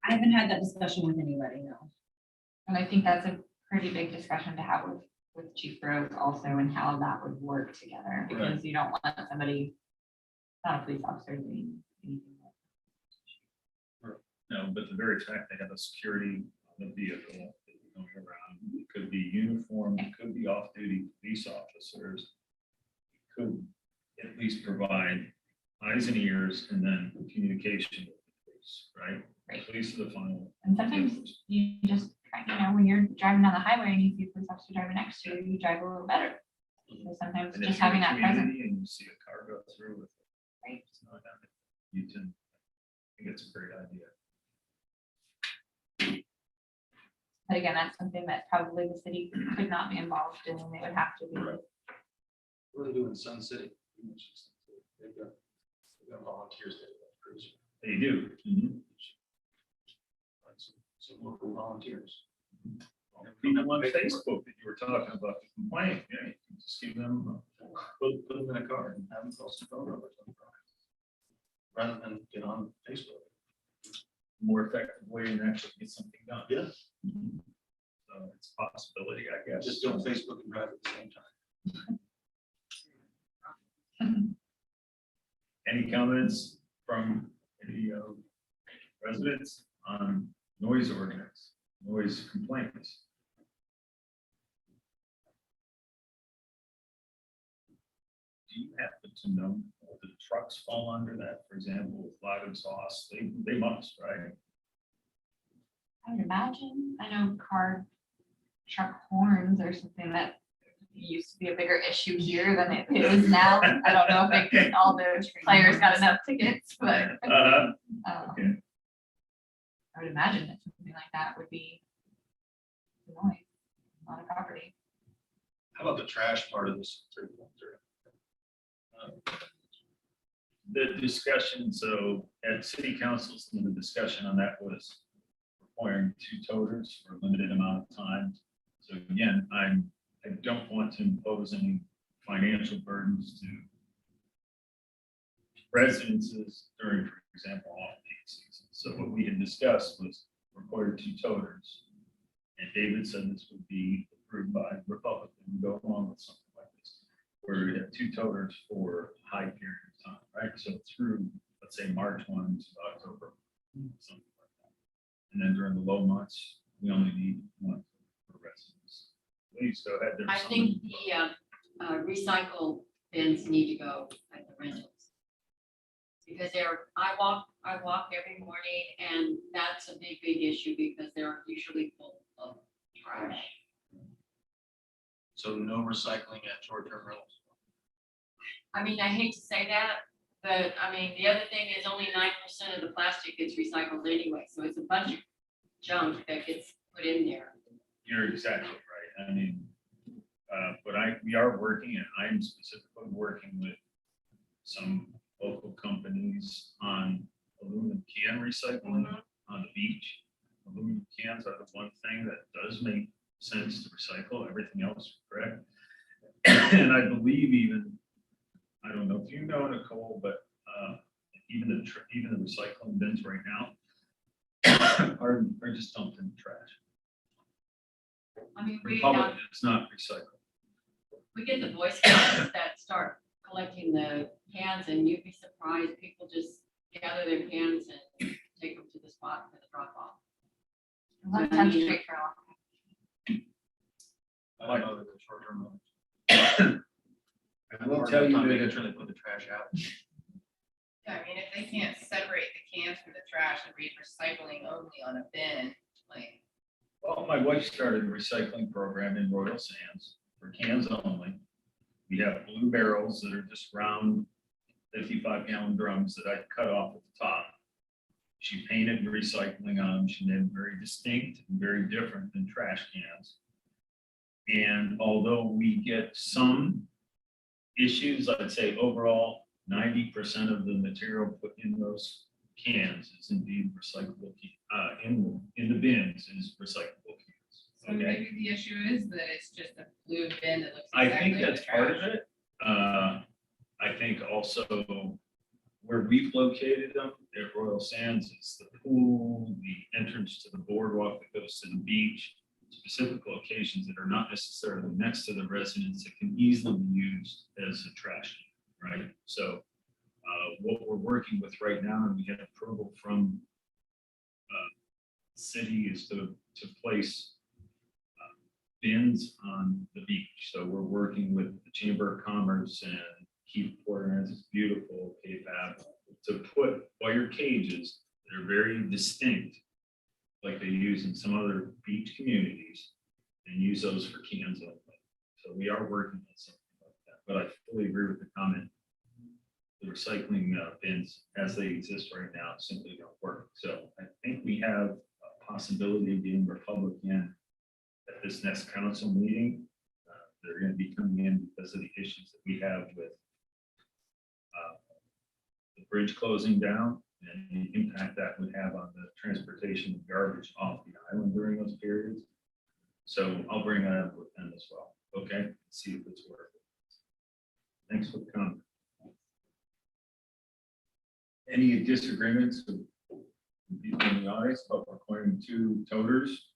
I haven't had that discussion with anybody, no. And I think that's a pretty big discussion to have with Chief Rose also, and how that would work together, because you don't want somebody, not a police officer, doing anything like No, but the very fact they have a security on the vehicle going around, it could be uniformed, it could be off-duty police officers. Could at least provide eyes and ears and then communication with the police, right? Right. Police are the final. And sometimes you just, when you're driving down the highway and you see a police officer driving next to you, you drive a little better. So sometimes And if just you're having in a that presence. community and you see a car go through with. Right. You can, I think it's a great idea. But again, that's something that probably the city could not be involved in, and they would have to be. What do they do in Sun City? They've got volunteers there. Cruise. They do. Some local volunteers. People on Facebook that you were talking about the complaint, yeah, you can just give them, Put them in a car and have them call some phone numbers on the car. Rather than get on Facebook. more effective way and actually get something done. Yeah. So, it's a possibility, I guess. Just doing Facebook and drive at the same time. Any comments from any residents on noise ordinance, noise complaints? Do you happen to know if the trucks fall under that, for example, with live exhaust? They must, right? I would imagine, I know truck horns or something that used to be a bigger issue here than it is now. I don't know if all the players got enough tickets, but Okay. I would imagine that something like that would be annoying on a property. How about the trash part of this? The discussion, so at city council, some of the discussion on that was requiring 2 toters for a limited amount of time. So again, I don't want to impose any financial burdens to residences during, for example, off-peak season. So what we had discussed was required 2 toters. And David said this would be approved by Republican, and go along with something like this, where we have 2 toters for a high period of time, right? So through, let's say, March 1 to October, something like that. And then during the low months, we only need 1 for residents. Please go ahead. There's I something- think the recycle bins need to go at the rentals. Because I walk every morning and that's a big issue because they're usually full of trash. So no recycling at short-term rentals. I mean, I hate to say that, but I mean, the other thing is only 9% of the plastic gets recycled anyway, so it's a bunch of junk that gets put in there. You're exactly right. I mean, but we are working, and I'm specifically working with some local companies on aluminum can recycling on the beach. Aluminum cans are the one thing that does make sense to recycle. Everything else, correct? And I believe even, I don't know if you know, Nicole, but even the recycling bins right now are just dumped in the trash. I mean, Republic is not recycled. we get the Boy Scouts that start collecting the cans and you'd be surprised, people just gather their cans and take them to the spot for the drop off. A lot of times straight for a long I don't know that the short-term rentals. I will tell you Making that sure they put the trash out. Yeah, I mean, if they can't separate the cans from the trash and read recycling only on a bin, like, well, my wife started a recycling program in Royal Sands for cans only. We have blue barrels that are just round 55-gallon drums that I cut off at the top. She painted recycling on them. She made them very distinct and very different than trash cans. And although we get some issues, I'd say overall 90% of the material put in those cans is indeed recyclable. In the bins is recyclable cans. so Okay. maybe the issue is that it's just a blue bin that looks I exactly think like that's the part of trash. it. I think also where we've located them at Royal Sands is the pool, the entrance to the boardwalk that goes to the beach, specific locations that are not necessarily next to the residents that can easily be used as a trash can, right? So what we're working with right now, and we get approval from city, is to place bins on the beach. So we're working with the Chamber of Commerce and Keep Port Aransas Beautiful, KFAB, to put wire cages that are very distinct, like they use in some other beach communities, and use those for cans only. So we are working on something like that, but I fully agree with the comment. The recycling bins as they exist right now simply don't work. So I think we have a possibility of getting Republic in at this next council meeting. They're going to be coming in because of the issues that we have with the bridge closing down and the impact that would have on the transportation of garbage off the island during those periods. So I'll bring that up with them as well. Okay, see if it's worth it. Thanks for the comment. Any disagreements with people in the audience about requiring 2 toters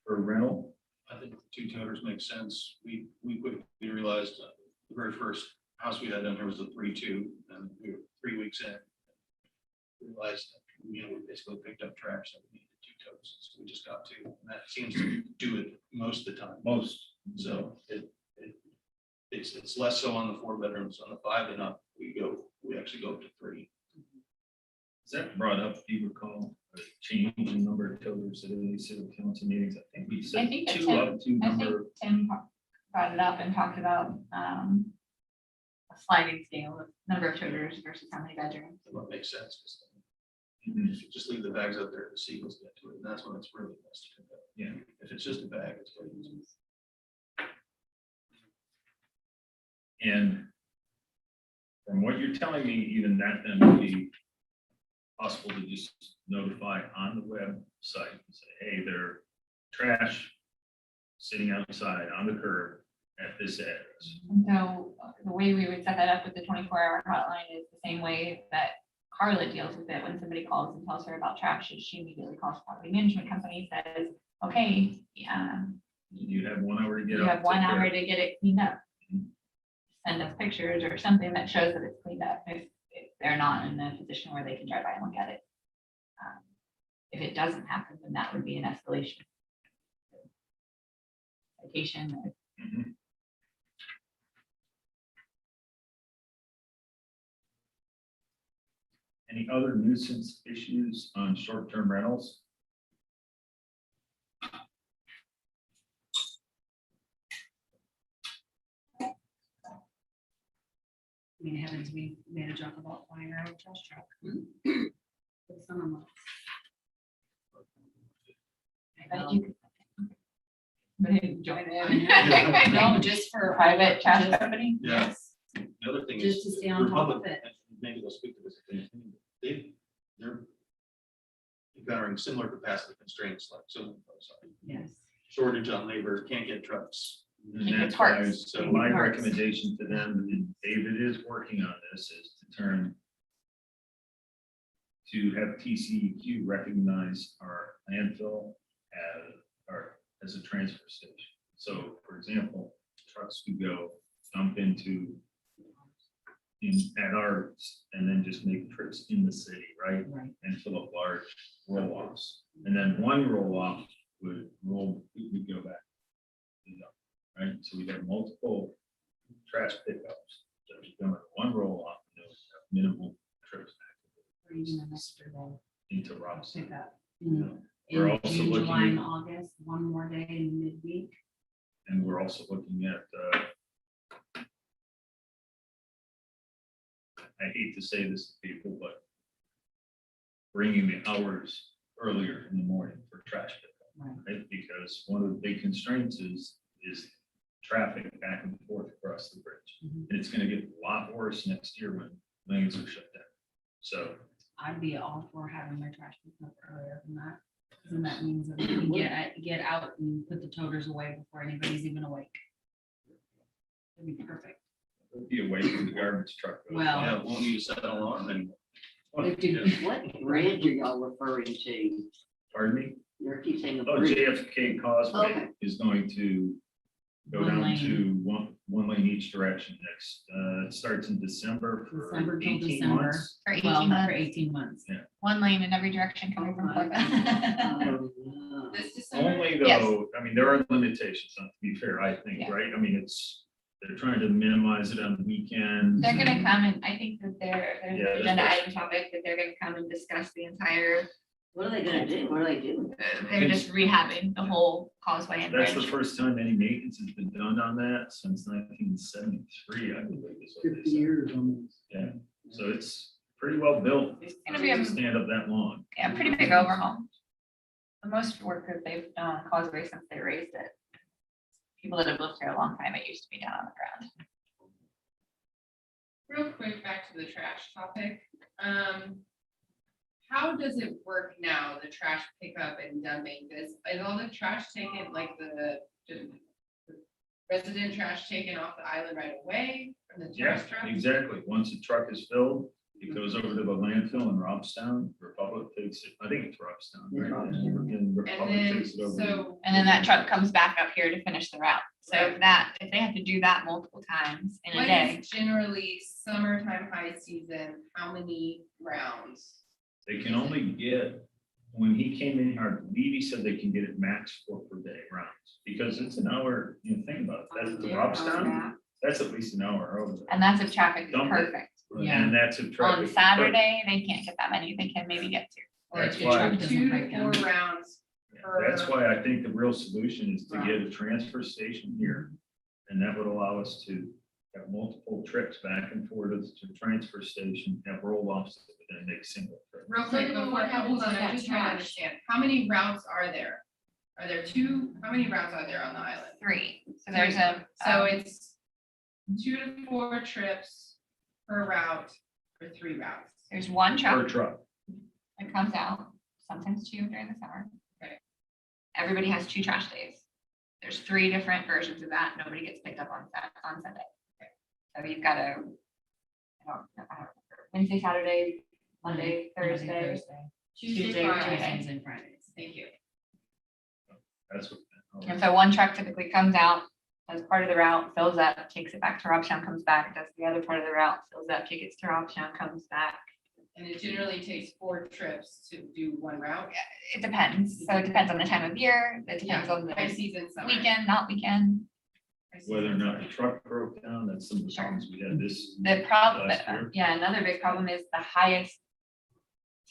for rental I think 2 toters make sense. We quickly realized the very first house we had down here was a 3-2, and we were 3 weeks in. Realized that, we basically picked up trash that we needed 2 totes, so we just got 2, and that seems to do it most of the time. So it's less so on the 4 bedrooms. On the 5 and up, we actually go up to 3. Is that brought up, do you recall, a change in number of toters at any city council meetings? I think we I said think that 2 Tim- up, 2 I think number. Tim brought it up and talked about a sliding scale of number of toters versus how many bedrooms. What makes sense, 'cause Mhm. if you just leave the bags out there, the seagulls get to it, and that's when it's really nice to pick up. Yeah. If it's just a bag, it's very easy. And from what you're telling me, even that then would be possible to just notify on the website and say, hey, there trash sitting outside on the curb at this address. And so the way we would set that up with the 24-hour hotline is the same way that Carla deals with it. When somebody calls and tells her about trash, she immediately calls the property management company, says, okay, You have 1 hour to get you up. have 1 take care hour of it. to get it cleaned up. Send us pictures or something that shows that it's cleaned up if they're not in a position where they can drive by and look at it. If it doesn't happen, then that would be an escalation. Citation. Mhm. Any other nuisance issues on short-term rentals? I mean, heavens, we made a joke about buying our own trash truck. For the summer months. I But know. you could- But you can join I in. know. No, just for. Private trash just- company. Yeah. Yes, The other thing just is. to stay on top of Republic- it. and Maybe they'll speak to this. They're encountering similar capacity constraints like so. Yes. Shortage on labor, can't get trucks. And Make it that's why, parts. so my Parts. recommendation to them, and David is working on this, is to have TCEQ recognize our landfill as a transfer station. So, for example, trucks could go dump at ours and then just make trips in the city, right? Right. And fill up large roll-offs. And then one roll-off would go back. Right, so we have multiple trash pickups. So if you go in one roll-off, minimal trips Or even an extra day. into Robson. Pick up. We're In also June, looking July, at- and August, one more day in midweek. And we're also looking at, I hate to say this to people, but bringing the hours earlier in the morning for trash pickup, Right. right? Because one of the big constraints is traffic back and forth across the bridge. Mhm. And it's gonna get a lot worse next year when lanes are shut down. So, I'd be all for having my trash picked up earlier than that. And that means that we can get out and put the toters away before anybody's even awake. It'd be perfect. it'll be away from the garbage truck. goes Well- by. Yeah, won't need to set an alarm anymore. If you- Yeah. What bridge are y'all referring to? Pardon me? You keep saying the Oh, bridge. JFK Causeway Okay. is going to go One down lane. to one lane each direction next, it starts in December for December till 18 December. months. For 18 Well, for months, 18 months. one lane in every direction coming from Florida. Oh, no. This December. Only Yes. though, I mean, there are limitations, to be fair, I think, Yeah. right? I mean, they're trying to minimize it on weekends. They're gonna come and I think that there's Yeah, an that's agenda what- item topic that they're gonna come and discuss the entire, What are they gonna do? What are they doing? they're just rehabbing the whole causeway and That's the bridge. first time any maintenance has been done on that since 1973, I believe is what they 50 said. years almost. Yeah, so it's pretty well built. It's gonna be a Stand up that long. Yeah, pretty big overhaul. The most work that they've done on Causeway since they raised it. People that have lived here a long time, it used to be down on the ground. Real quick, back to the trash topic. How does it work now, the trash pickup and dumping? Is all the trash taken, like the resident trash taken off the island right away from the Yeah, trash truck? exactly. Once the truck is filled, It goes over to the landfill in Robstown, Republic takes it, I think it's Robstown, right? And And Republic then, takes it over. so, And then that truck comes back up here to finish the route. So if they have to do that multiple times in a what day, is generally summertime high season, how many rounds? They can only get, when he came in here, I believe he said they can get it max 4 per day rounds, because it's an hour, you know, think about it, that's the Robstown, that's at least an hour over there. and that's if traffic is Dump it. perfect. Yeah. And that's a On traffic. Saturday, they can't get that many. They can maybe get two. Or if That's your why- truck doesn't 2 to break down. 4 rounds. That's why I think the real solution is to get a transfer station here. And that would allow us to have multiple trips back and forth to the transfer station, have roll-offs, and make single trips. Real quick, So before, what happens hold on, with I'm that just trying to trash? understand, how many routes are there? Are there 2, how many routes are there on the island? 3. So there's a, So it's 2 to 4 trips per route for 3 routes. there's one Per truck truck. that comes out, sometimes 2 during the summer. Okay. Everybody has 2 trash days. There's 3 different versions of that. Nobody gets picked up on Sunday. So you've got I don't remember, Wednesday, Saturday, Monday, Thursday. Tuesday, Friday. Tuesdays and Fridays. Thank you. That's what. And so one truck typically comes out, does part of the route, fills up, takes it back to Robstown, comes back, does the other part of the route, fills up, takes it to Robstown, comes back. And it generally takes 4 trips to do 1 route. It depends. So it depends on the time of year. It depends on High the season, summer. weekend, not weekend. High season, Whether or not the summer. truck broke down, that's some of the Sure. problems we had this. The problem, Last year. yeah, another big problem is the highest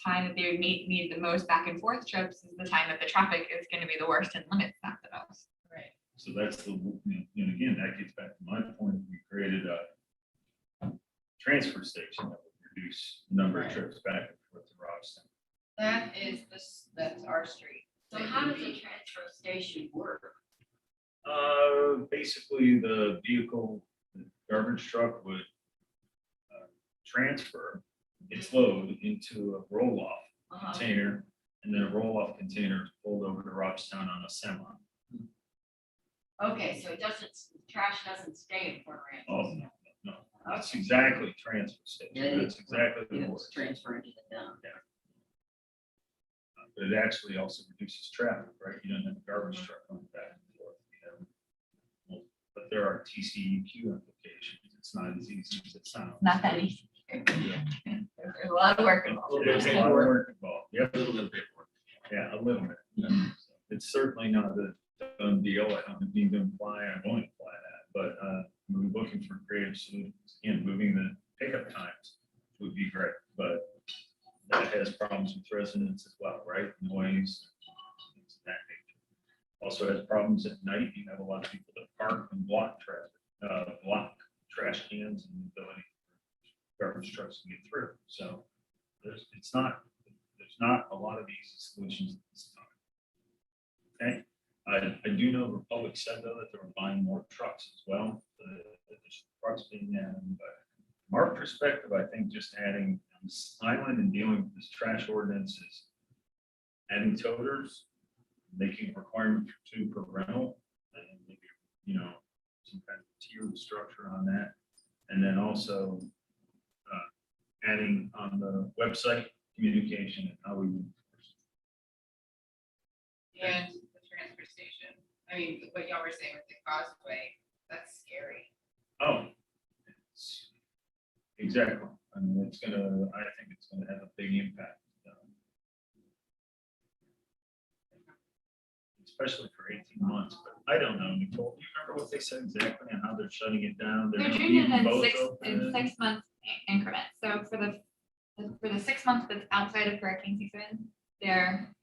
time that they would need the most back and forth trips is the time that the traffic is gonna be the worst and limits that the most. Right. So that's the, and again, that gets back to my point, we created a transfer station that would reduce the number of Right. trips back and forth to Robstown. That is this, that's our street. So how does a transfer station work? Basically, the vehicle, the garbage truck would transfer its load into a roll-off Uh-huh. container, and then a roll-off container is pulled over to Robstown on a semi. Okay, so it doesn't, trash doesn't stay in Port Aransas. Oh, no, that's exactly transfer Yeah, station, that's exactly the word. It's transferred to the dump. But it actually also reduces traffic, right? You don't have a garbage truck going back and forth, you know. But there are TCEQ implications. It's not as easy as it sounds. Not that easy. There's a lot of work involved. There's a lot of work involved. Yep. A little bit. Yeah, a little bit. It's certainly not a done deal. I don't need to imply, I won't imply that, but we're looking for creative solutions. Again, moving the pickup times would be great, but that has problems with residents as well, right? Noise, things of that nature. Also has problems at night. You have a lot of people that park and block traffic, block trash cans and the ability for garbage trucks to get through. So there's not a lot of easy solutions at this time. Okay, I do know Republic said though that they were buying more trucks as well. The trucks being added, but from our perspective, I think just adding this island and dealing with this trash ordinance is adding toters, making a requirement for 2 per rental, and maybe, you know, some kind of tiered structure on that. And then also adding on the website communication and how we. And the transfer station. I mean, what y'all were saying with the causeway, that's scary. Oh. Exactly. I mean, I think it's gonna have a big impact. Especially for 18 months, but I don't know, Nicole, do you remember what they said exactly on how they're shutting it down? They're gonna doing it leave in both 6 open? month increments. So for the 6 months that's outside of hurricane season, they're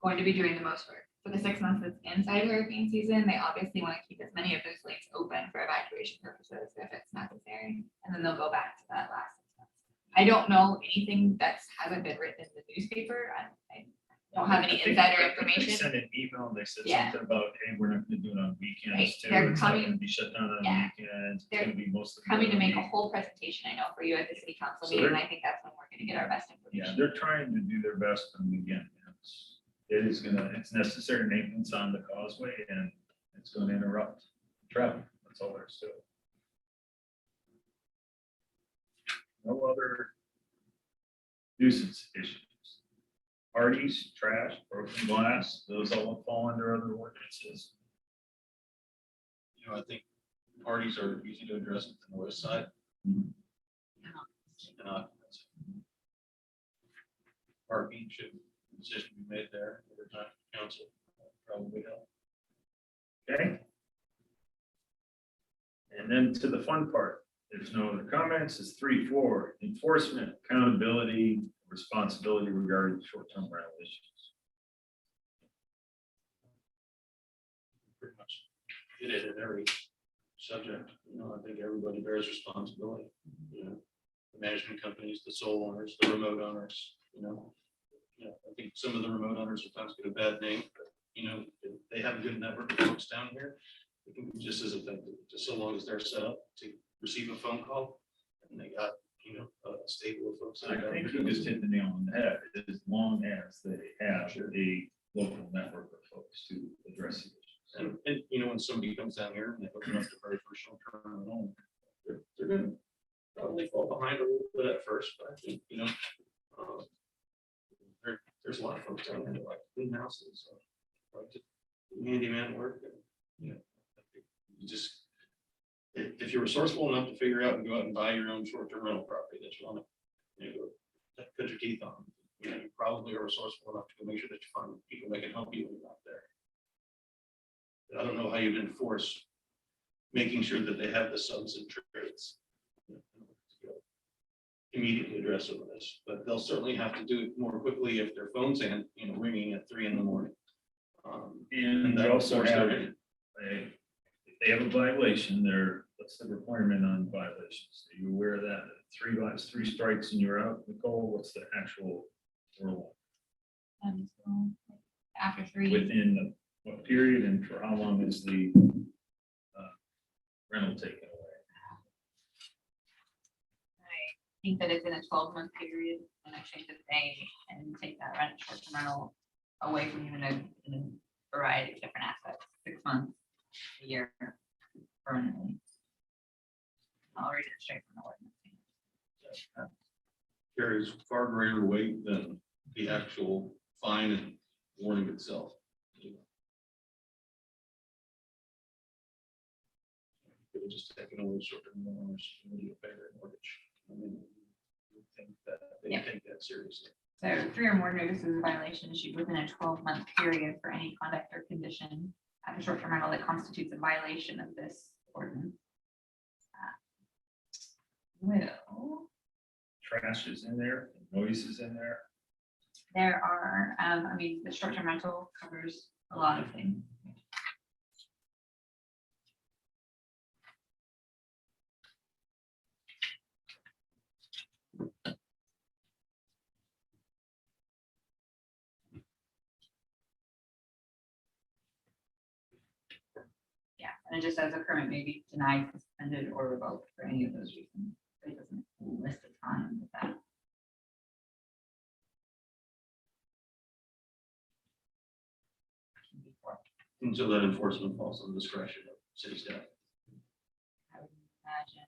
going to be doing the most work. For the 6 months that's inside hurricane season, they obviously want to keep as many of those lanes open for evacuation purposes if it's necessary. And then they'll go back to that last 6 months. I don't know anything that hasn't been written in the newspaper. I don't have any I think- insider I think information. They sent an email and they said Yeah. something about, hey, we're not gonna do it on weekends Right, too. they're It's not gonna coming- be shut down on Yeah. weekends. It's They're gonna be mostly. Coming to during the make a week. whole presentation, I know, for you at the city council So meeting, and they're- I think that's when we're gonna get our best Yeah, information. they're trying to do their best, and again, it's necessary maintenance on the causeway, and it's gonna interrupt travel, that's all there's to it. No other nuisance issues. Parties, trash, broken glass, those all fall under other ordinances. You know, I think parties are easy to address at the north side. Mhm. And occupancy. Parking should, decision be made there, over time, council probably help. Okay? And then to the fun part, there's no other comments, it's 3.4, enforcement, accountability, responsibility regarding short-term rental issues. Pretty much hit it at every subject, you know, I think everybody bears responsibility, you know. The management companies, the sole owners, the remote owners, you know. You know, I think some of the remote owners sometimes get a bad name, but, you know, if they have a good network of folks down here, it can be just as effective, just so long as they're set up to receive a phone call and they got, you know, a stable of folks. that I are think down you here. just hit the nail on the head, as long as they have a local network of folks to address the issues. And, you know, when somebody comes down here and they open up the very first short-term rental, they're gonna probably fall behind a little bit at first, but I think, you know, there's a lot of folks down there that like to clean houses, like to do handyman work, and, you know, I think you just, if you're resourceful enough to figure out and go out and buy your own short-term rental property that you want to, you know, cut your teeth on, you know, you probably are resourceful enough to go make sure that you find people that can help you when you're out there. I don't know how you'd enforce making sure that they have the subs and trades. Immediately address some of this, but they'll certainly have to do it more quickly if their phone's in, you know, ringing at 3 a.m. And they that also force have, their- if they have a violation, what's the requirement on violations? Are you aware of that? 3 strikes and you're out, Nicole, what's the actual rule? So after 3. Within what period and for how long is the rental taken away? I think that it's in a 12-month period, and I change the day and take that rent short-term rental away from you in a variety of different aspects, 6 months, a year, permanently. I'll read it straight from the ordinance. Carries far greater weight than the actual fine and warning itself. It was just taking away short-term loans, really a better mortgage. I mean, you think that they Yeah. take that seriously. So 3 or more notices of violation issued within a 12-month period for any conduct or condition at the short-term rental that constitutes a violation of this ordinance. Will, Trash is in there, noise is in there. there are, I mean, the short-term rental covers a lot of things. Yeah, and it just says a permit may be denied, suspended, or revoked for any of those reasons. It doesn't list a time with that. And so that enforcement falls on the discretion of city staff. I would imagine.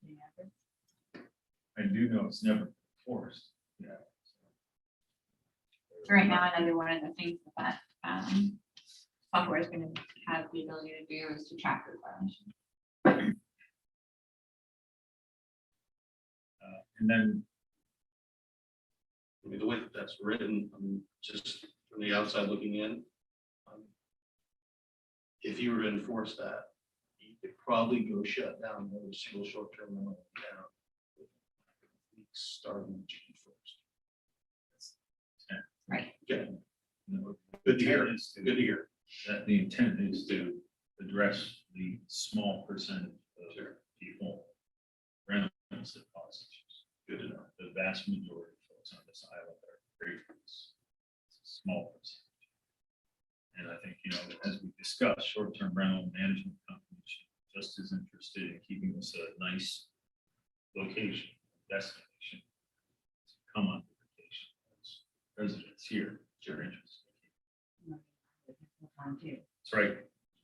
Any other? I do know it's never enforced. Yeah. So right now, another one of the things that software is going to have the ability to do is to track those violations. And then I mean, the way that that's written, I mean, just from the outside looking in, if you were to enforce that, you could probably go shut down every single short-term rental in town. Starting June 1st. Right. Okay, the good to hear, intent is to- good to hear. that the intent is to address the small percentage of Sure. people rentals that cause issues. Good to know. The vast majority of folks on this island are great. It's a small percentage. And I think, you know, as we discussed, short-term rental management companies are just as interested in keeping this a nice location, destination. To come on vacation as residents here, if you're interested. That's right.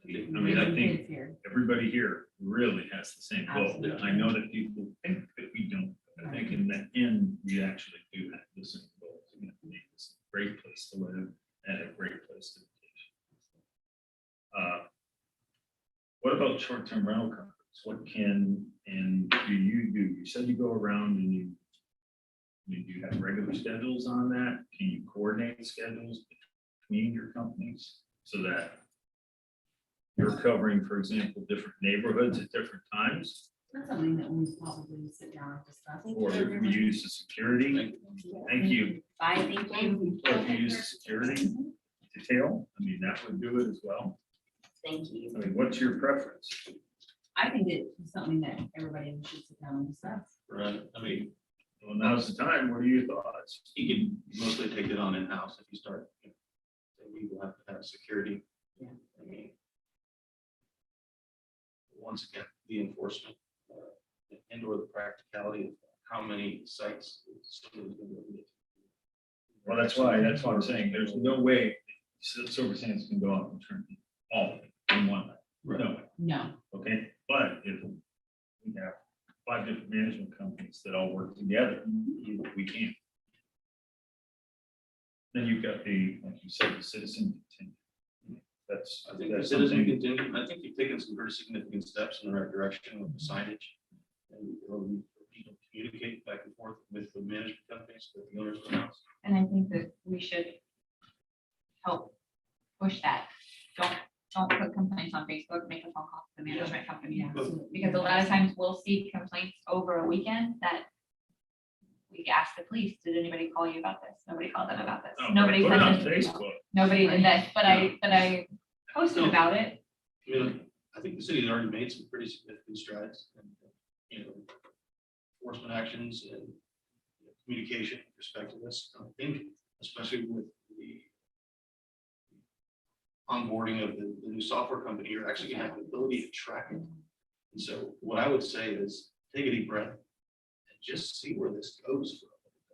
I mean, I think everybody here really has the same goal. I know that people think that we don't, but I think in that short-term rental companies, what can and do you do? You said you go around and you have regular schedules on that? Can you coordinate schedules between your companies so that you're covering, for example, different neighborhoods at different times? That's something that we probably sit down and discuss. Or if we use the security, thank you. Bye, thank you. Or if you use the security detail, I mean, that would do it as well. Thank you. I mean, what's your preference? I think it's something that everybody should sit down and discuss. Right, I mean, Well, now's the time. What are your thoughts? you can mostly take it on in-house if you start. We will have to have security. Yeah. I mean, once again, the enforcement and or the practicality of how many sites. somebody's gonna be able to- Well, that's why I'm saying there's no way Silver Sands can go out and turn all of it in one night. No way. No, Okay, but if we have 5 different management companies that all work together, we can. Then you've got the, like you said, the citizen contingent. That's, I think the that's citizen something, contingent, I think you've taken some very significant steps in the right direction with the signage. And communicate back and forth with the management companies, with the owners of the house. And I think that we should help push that. Don't put complaints on Facebook, make a phone call to the management company. Because a lot of times we'll see complaints over a weekend that we ask the police, did anybody call you about this? Nobody called them about this. oh, but Nobody put it on sent it. Facebook. Nobody did this, but I posted No. about it. I mean, I think the city has already made some pretty significant strides and, enforcement actions and communication with respect to this. I think, especially with the onboarding of the new software company, you're actually gonna have the ability to track it. And so what I would say is take a deep breath and just see where this goes.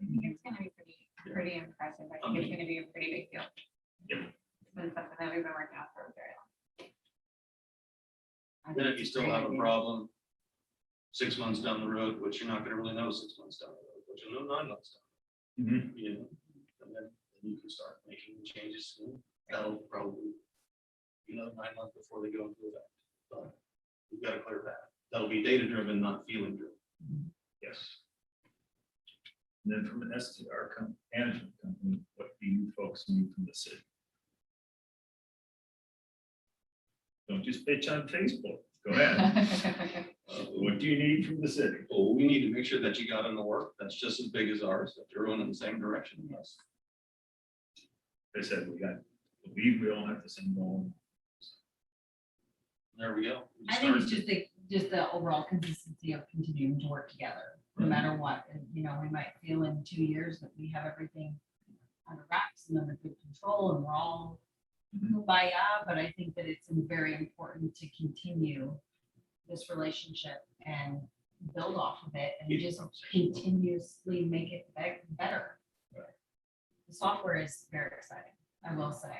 I think it's gonna be pretty impressive. I think it's gonna be a pretty big deal. Yep. It's been something that we've been working on for a very long. I Then think if you it's still great have a idea. problem 6 months down the road, which you're not gonna really know 6 months down the road, but you'll know 9 months down. Mhm. And then you can start making changes. And that'll probably be another 9 months before they go into effect. But we've got a clear path. That'll be data driven, not feeling driven. Yes. And then from an STR management company, what do you folks need from the city? Don't just bitch on Facebook. Go ahead. What do you need from the city? Well, we need to make sure that you got in the work that's just as big as ours, that you're going in the same direction. Yes. They said we all have the same goal. There we go. We I think it's started- just the overall consistency of continuing to work together, no matter what. And, we might feel in 2 years that we have everything under wraps and under good control and we're all kumbaya, but I think that it's very important to continue this relationship and build off of it and Keep just conversation. continuously make it better. The software is very exciting, I will say.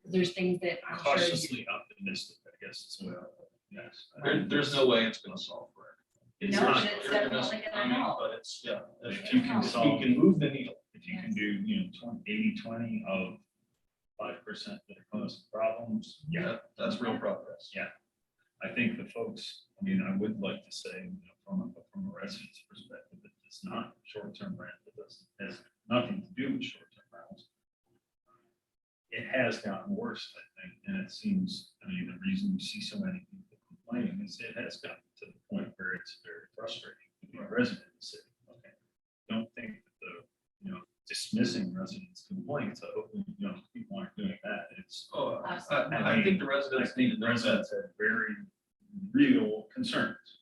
There's things that I'm sure. Cautiously optimistic, I guess, as well. Yes. There's no way it's gonna solve for it. It's No, not. but it's definitely gonna help. But it's, yeah. If you can solve, You can move the needle. if you can do, 80-20 of 5% that are causing problems, yeah, That's real progress. Yeah. I think the folks, I would like to say, from a resident's perspective, that it's not short-term rent, has nothing to do with short-term rentals. It has gotten worse, I think, and it seems, the reason you see so many people complaining is it has gotten to the point where it's very frustrating to be a resident in the city. Okay. Don't think that dismissing residents' complaints, I hope, people aren't doing that. It's, Oh, Absolutely. I think the I residents think need to know that residents have very real concerns.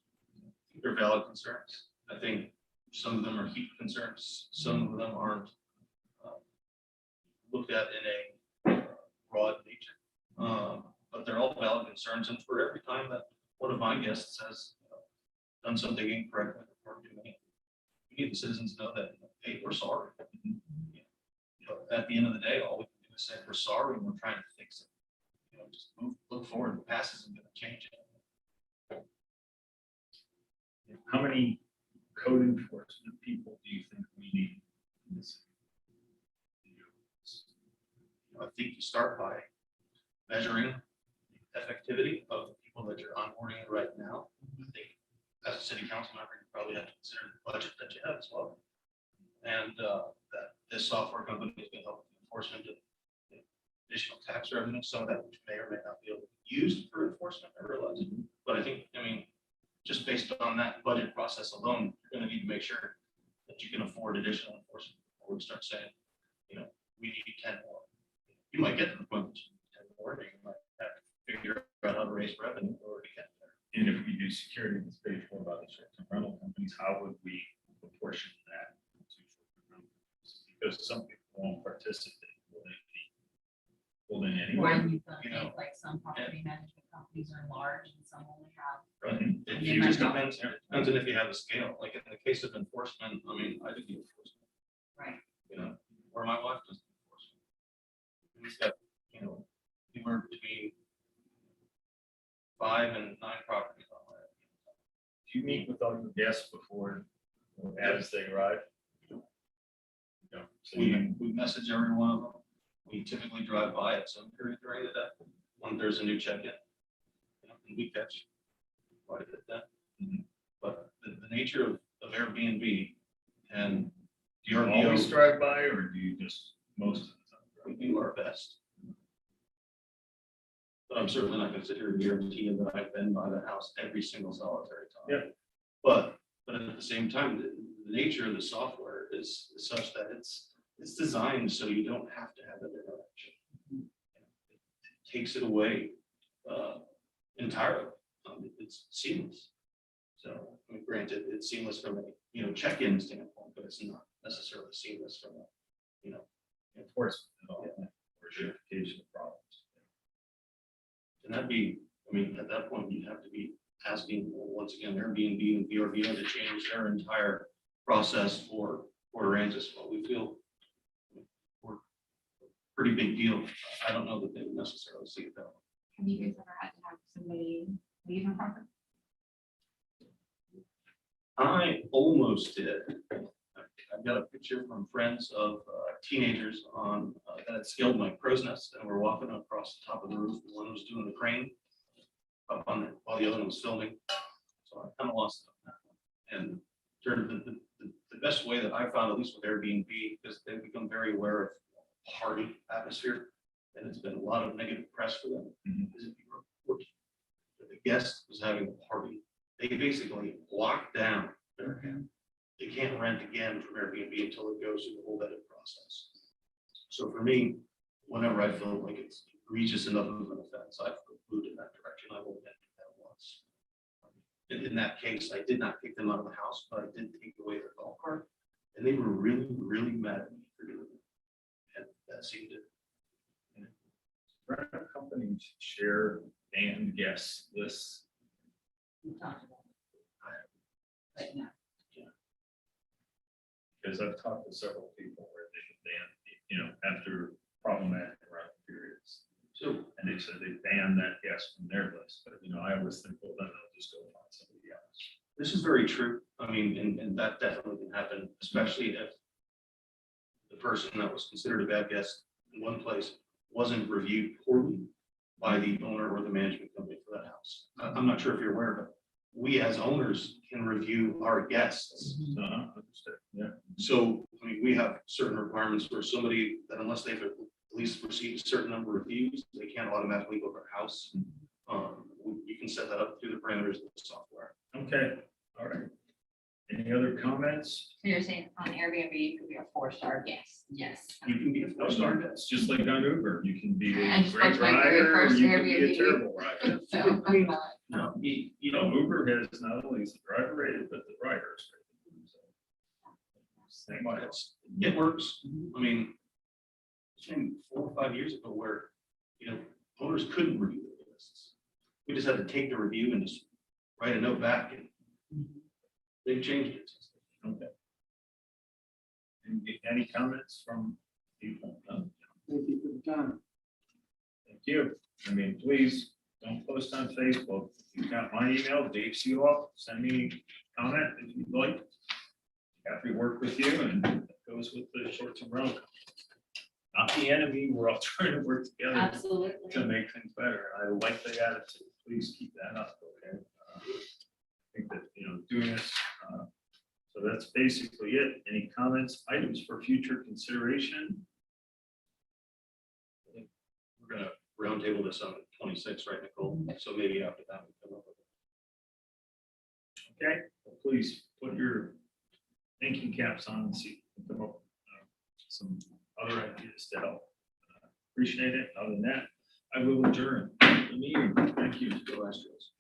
they're valid concerns. I think some of them are heat concerns, some of them aren't looked at in a broad nature. But they're all valid concerns, and for every time that one of my guests has done something incorrect or doing it, we need the citizens to know that, hey, we're sorry. At the end of the day, all we can do is say, we're sorry, and we're trying to fix it. Just look forward, the past isn't gonna change it. How many code enforcement people do you think we need in this? I think you start by measuring the effectivity of the people people that you're onboarding right now. I think as a city council member, you probably have to consider the budget that you have as well. And that this software company is going to help with enforcement of additional tax revenue, some of that which may or may not be able to be used for enforcement, I realize. But I think, I mean, just based on that budget process alone, you're going to need to make sure that you can afford additional enforcement before we start saying, you know, we need 10 more. You might get to the point that you need 10 more, and you might have to figure out how to raise revenue in order to get there. And if we do security that's paid for by the short-term rental companies, how would we proportion that to short-term rental companies? Because some people won't participate, will they be pulled in anyway? When you've got You know, things like some property management companies are large and some only have. Right. It They might just not. depends on if you have the scale, like in the case of enforcement, I mean, I do the enforcement. Right. You know, where my wife does the enforcement. We've got, you know, anywhere between 5 and 9 properties on that. Do you meet with all your guests before, or as they arrive? No. So you, We message every one of them. We typically drive by at some period during the day when there's a new check-in. You know, and we catch quite a bit of that. But the nature of Airbnb and do you always drive by, or do you just most of the time? we do our best. But I'm certainly not gonna sit here and guarantee you that I've been by the house every single solitary time. Yeah. But at the same time, the nature of the software is such that it's designed so you don't have to have an interaction. It takes it away entirely. It's seamless. So, I mean, granted, it's seamless from a check-in standpoint, but it's not necessarily seamless from a Enforcement and all that, or certification of problems. And that'd be, I mean, at that point, you'd have to be asking, well, once again, Airbnb and VRBO to change their entire process for Aransas. Well, we feel we're a pretty big deal. I don't know that they would necessarily see it that way. Have you guys ever had to have somebody leave a property? I almost did. I've got a picture from friends of teenagers on that had scaled my crow's nest and were walking across the top of the roof. One was doing the crane up on it while the other one was filming. So I kind of lost it on that one. And sort of the best way that I found, at least with Airbnb, is they've become very aware of party atmosphere. And it's been a lot of negative press for them. Is if you were working, if the guest was having a party, they basically lock down their account. They can't rent again from Airbnb until it goes through the whole vetting process. So for me, whenever I feel like it's egregious enough of an offense, I've moved in that direction. I will admit that once. In that case, I did not kick them out of the house, but I did take away their golf cart, and they were really, really mad at me for doing it. And that seemed to. Rental companies share banned guest lists. We talked about it. But no. Because I've talked to several people where they ban, after problematic rental periods. So And they said they banned that guest from their list, but I always think, well, then they'll just go find somebody else. this is very true. I mean, and that definitely can happen, especially if the person that was considered a bad guest in one place wasn't reviewed poorly by the owner or the management company for that house. I'm not sure if you're aware, but we as owners can review our guests. Understood. Yeah. So, I mean, we have certain requirements for somebody that unless they've at least received a certain number of reviews, they can't automatically go to our house. You can set that up through the parameters of the software. Okay, all right. Any other comments? So you're saying on Airbnb, you could be a 4-star guest? Yes. You can be a four-star guest. It's just like on Uber. You can be I a just great booked my very rider, or first you can be a Airbnb. terrible rider. So, I'm not- No, Uber has not only is the driver rated, but the rider is rated. So, thank you. it works. I mean, it's been 4 or 5 years ago where, owners couldn't review the lists. We just had to take the review and just write a note back, and they've changed it. Okay. Any comments from people? No? Thank you for the time. Thank you. Please don't post on Facebook. You've got my email, Dave Seeloff. Send me a comment if you'd like. Happy to work with you, and that goes with the short-term rental. Not the enemy. We're all trying to work together Absolutely. to make things better. I like the attitude. please keep that up, okay? I think that, doing this, so that's basically it. Any comments, items for future consideration? We're gonna roundtable this on 26, right, Nicole? So maybe after that, we come up with Okay, well, please put your thinking caps on and see, if we can come up with some other ideas to help. Appreciate it. Other than that, I will adjourn the meeting. Thank you. go Astros.